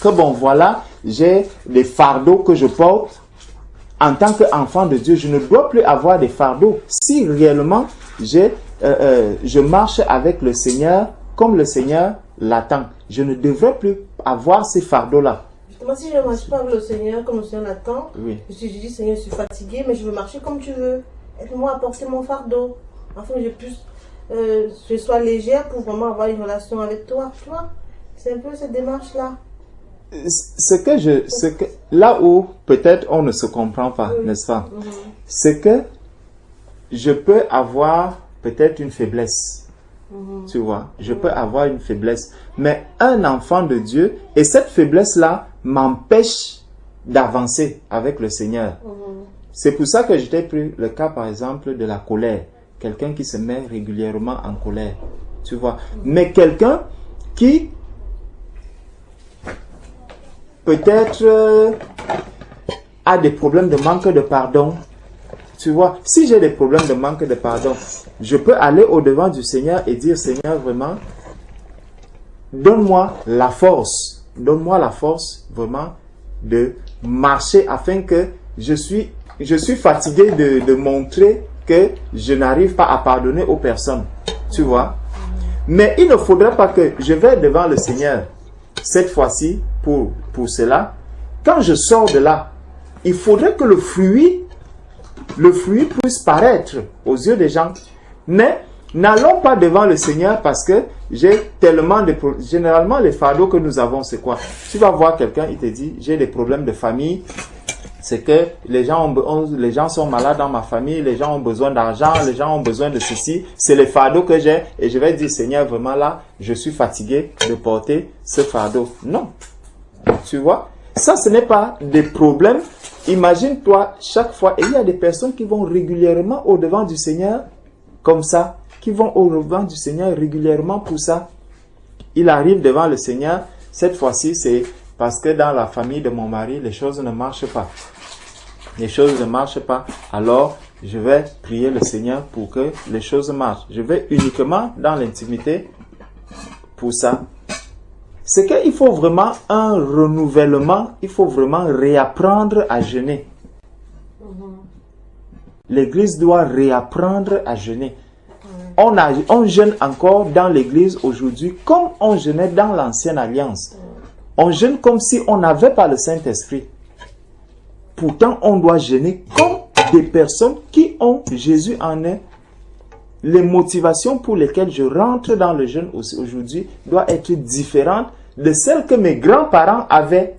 S1: que bon, voilà, j'ai des fardeaux que je porte en tant qu'enfant de Dieu. Je ne dois plus avoir des fardeaux. Si réellement, je marche avec le Seigneur comme le Seigneur l'attend, je ne devrais plus avoir ces fardeaux-là.
S3: Moi, si je ne marche pas avec le Seigneur, comme le Seigneur l'attend,
S1: Oui.
S3: je dis, Seigneur, je suis fatiguée, mais je veux marcher comme tu veux. Aide-moi à porter mon fardeau, afin que je sois légère pour vraiment avoir une relation avec toi, tu vois. C'est un peu cette démarche-là.
S1: Là où peut-être on ne se comprend pas,
S3: Oui.
S1: n'est-ce pas? C'est que je peux avoir peut-être une faiblesse. Tu vois, je peux avoir une faiblesse. Mais un enfant de Dieu, et cette faiblesse-là m'empêche d'avancer avec le Seigneur. C'est pour ça que je t'ai pris le cas, par exemple, de la colère. Quelqu'un qui se met régulièrement en colère. Tu vois. Mais quelqu'un qui peut-être a des problèmes de manque de pardon. Tu vois, si j'ai des problèmes de manque de pardon, je peux aller au-devant du Seigneur et dire, Seigneur, vraiment, donne-moi la force vraiment de marcher afin que je suis fatigué de montrer que je n'arrive pas à pardonner aux personnes. Tu vois. Mais il ne faudrait pas que je vais devant le Seigneur cette fois-ci pour cela. Quand je sors de là, il faudrait que le fruit puisse paraître aux yeux des gens. Mais n'allons pas devant le Seigneur parce que j'ai tellement de problèmes. Généralement, les fardeaux que nous avons, c'est quoi? Tu vas voir quelqu'un, il te dit, j'ai des problèmes de famille. C'est que les gens sont malades dans ma famille, les gens ont besoin d'argent, les gens ont besoin de ceci. C'est les fardeaux que j'ai. Et je vais dire, Seigneur, vraiment là, je suis fatigué de porter ce fardeau. Non. Tu vois? Ça, ce n'est pas des problèmes. Imagine-toi, chaque fois, et il y a des personnes qui vont régulièrement au-devant du Seigneur, comme ça, qui vont au-devant du Seigneur régulièrement pour ça. Il arrive devant le Seigneur, cette fois-ci, c'est parce que dans la famille de mon mari, les choses ne marchent pas. Les choses ne marchent pas, alors je vais prier le Seigneur pour que les choses marchent. Je vais uniquement dans l'intimité pour ça. C'est qu'il faut vraiment un renouvellement, il faut vraiment réapprendre à jeûner. L'église doit réapprendre à jeûner. On jeûne encore dans l'église aujourd'hui comme on jeûnait dans l'ancienne alliance. On jeûne comme si on n'avait pas le Saint-Esprit. Pourtant, on doit jeûner comme des personnes qui ont Jésus en eux. Les motivations pour lesquelles je rentre dans le jeûne aujourd'hui doivent être différentes de celles que mes grands-parents avaient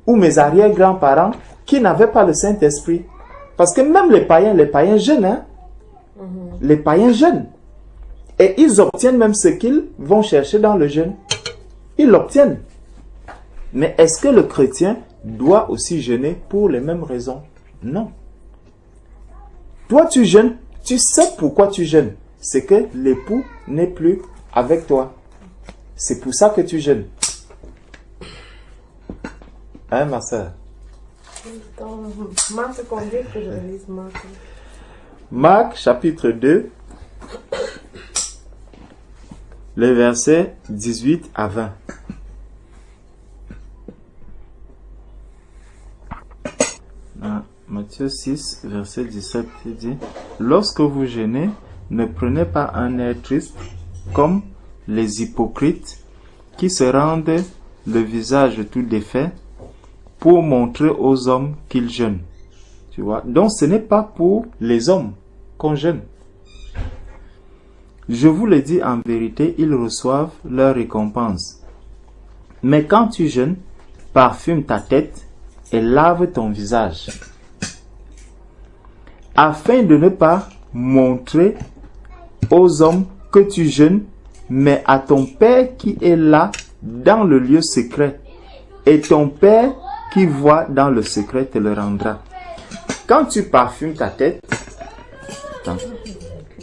S1: ou mes arrière-grands-parents qui n'avaient pas le Saint-Esprit. Parce que même les païens jeûnent. Hein? Les païens jeûnent. Et ils obtiennent même ce qu'ils vont chercher dans le jeûne. Ils l'obtiennent. Mais est-ce que le chrétien doit aussi jeûner pour les mêmes raisons? Non. Toi, tu jeûnes, tu sais pourquoi tu jeûnes. C'est que l'époux n'est plus avec toi. C'est pour ça que tu jeûnes. Hein, ma soeur?
S3: Marc, combien que je lise Marc?
S1: Marc, chapitre 2, les versets 18 à 20. Matthieu 6, verset 17, il dit, « Lorsque vous jeûnez, ne prenez pas un air triste, comme les hypocrites qui se rendent le visage tout défait pour montrer aux hommes qu'ils jeûnent. » Tu vois? Donc, ce n'est pas pour les hommes qu'on jeûne. Je vous le dis en vérité, ils reçoivent leur récompense. Mais quand tu jeûnes, parfume ta tête et lave ton visage, afin de ne pas montrer aux hommes que tu jeûnes, mais à ton Père qui est là dans le lieu secret. Et ton Père qui voit dans le secret te le rendra. Quand tu parfumes ta tête,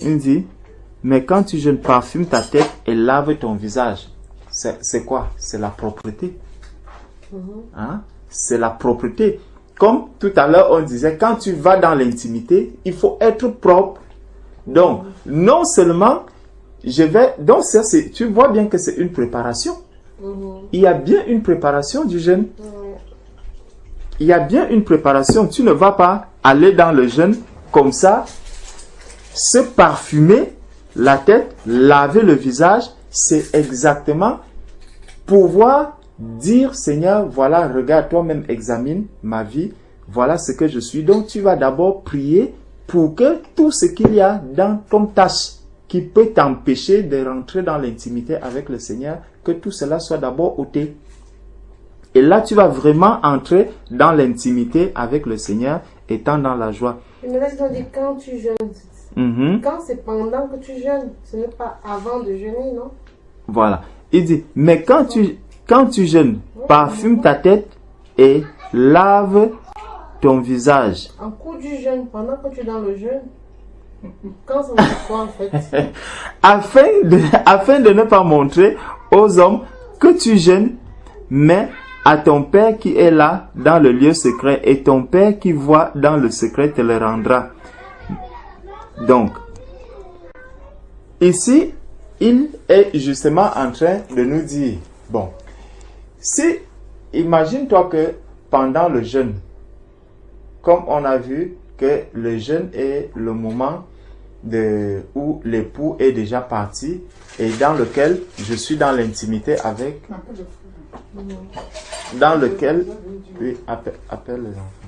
S1: il dit, mais quand tu jeûnes, parfume ta tête et lave ton visage. C'est quoi? C'est la propreté. Hein? C'est la propreté. Comme tout à l'heure, on disait, quand tu vas dans l'intimité, il faut être propre. Donc, non seulement, tu vois bien que c'est une préparation. Il y a bien une préparation du jeûne. Il y a bien une préparation. Tu ne vas pas aller dans le jeûne comme ça, se parfumer la tête, laver le visage. C'est exactement pouvoir dire, Seigneur, voilà, regarde, toi-même examine ma vie, voilà ce que je suis. Donc tu vas d'abord prier pour que tout ce qu'il y a dans ton tâche qui peut t'empêcher de rentrer dans l'intimité avec le Seigneur, que tout cela soit d'abord ôté. Et là, tu vas vraiment entrer dans l'intimité avec le Seigneur, étant dans la joie.
S3: Mais là, on dit quand tu jeûnes. Quand c'est pendant que tu jeûnes, ce n'est pas avant de jeûner, non?
S1: Voilà. Il dit, mais quand tu jeûnes, parfume ta tête et lave ton visage.
S3: En cours du jeûne, pendant que tu es dans le jeûne, quand ça veut quoi en fait?
S1: afin de ne pas montrer aux hommes que tu jeûnes, mais à ton Père qui est là dans le lieu secret, et ton Père qui voit dans le secret te le rendra. Donc, ici, il est justement en train de nous dire, bon, si, imagine-toi que pendant le jeûne, comme on a vu que le jeûne est le moment où l'époux est déjà parti et dans lequel je suis dans l'intimité avec, dans lequel, oui, appelle les enfants.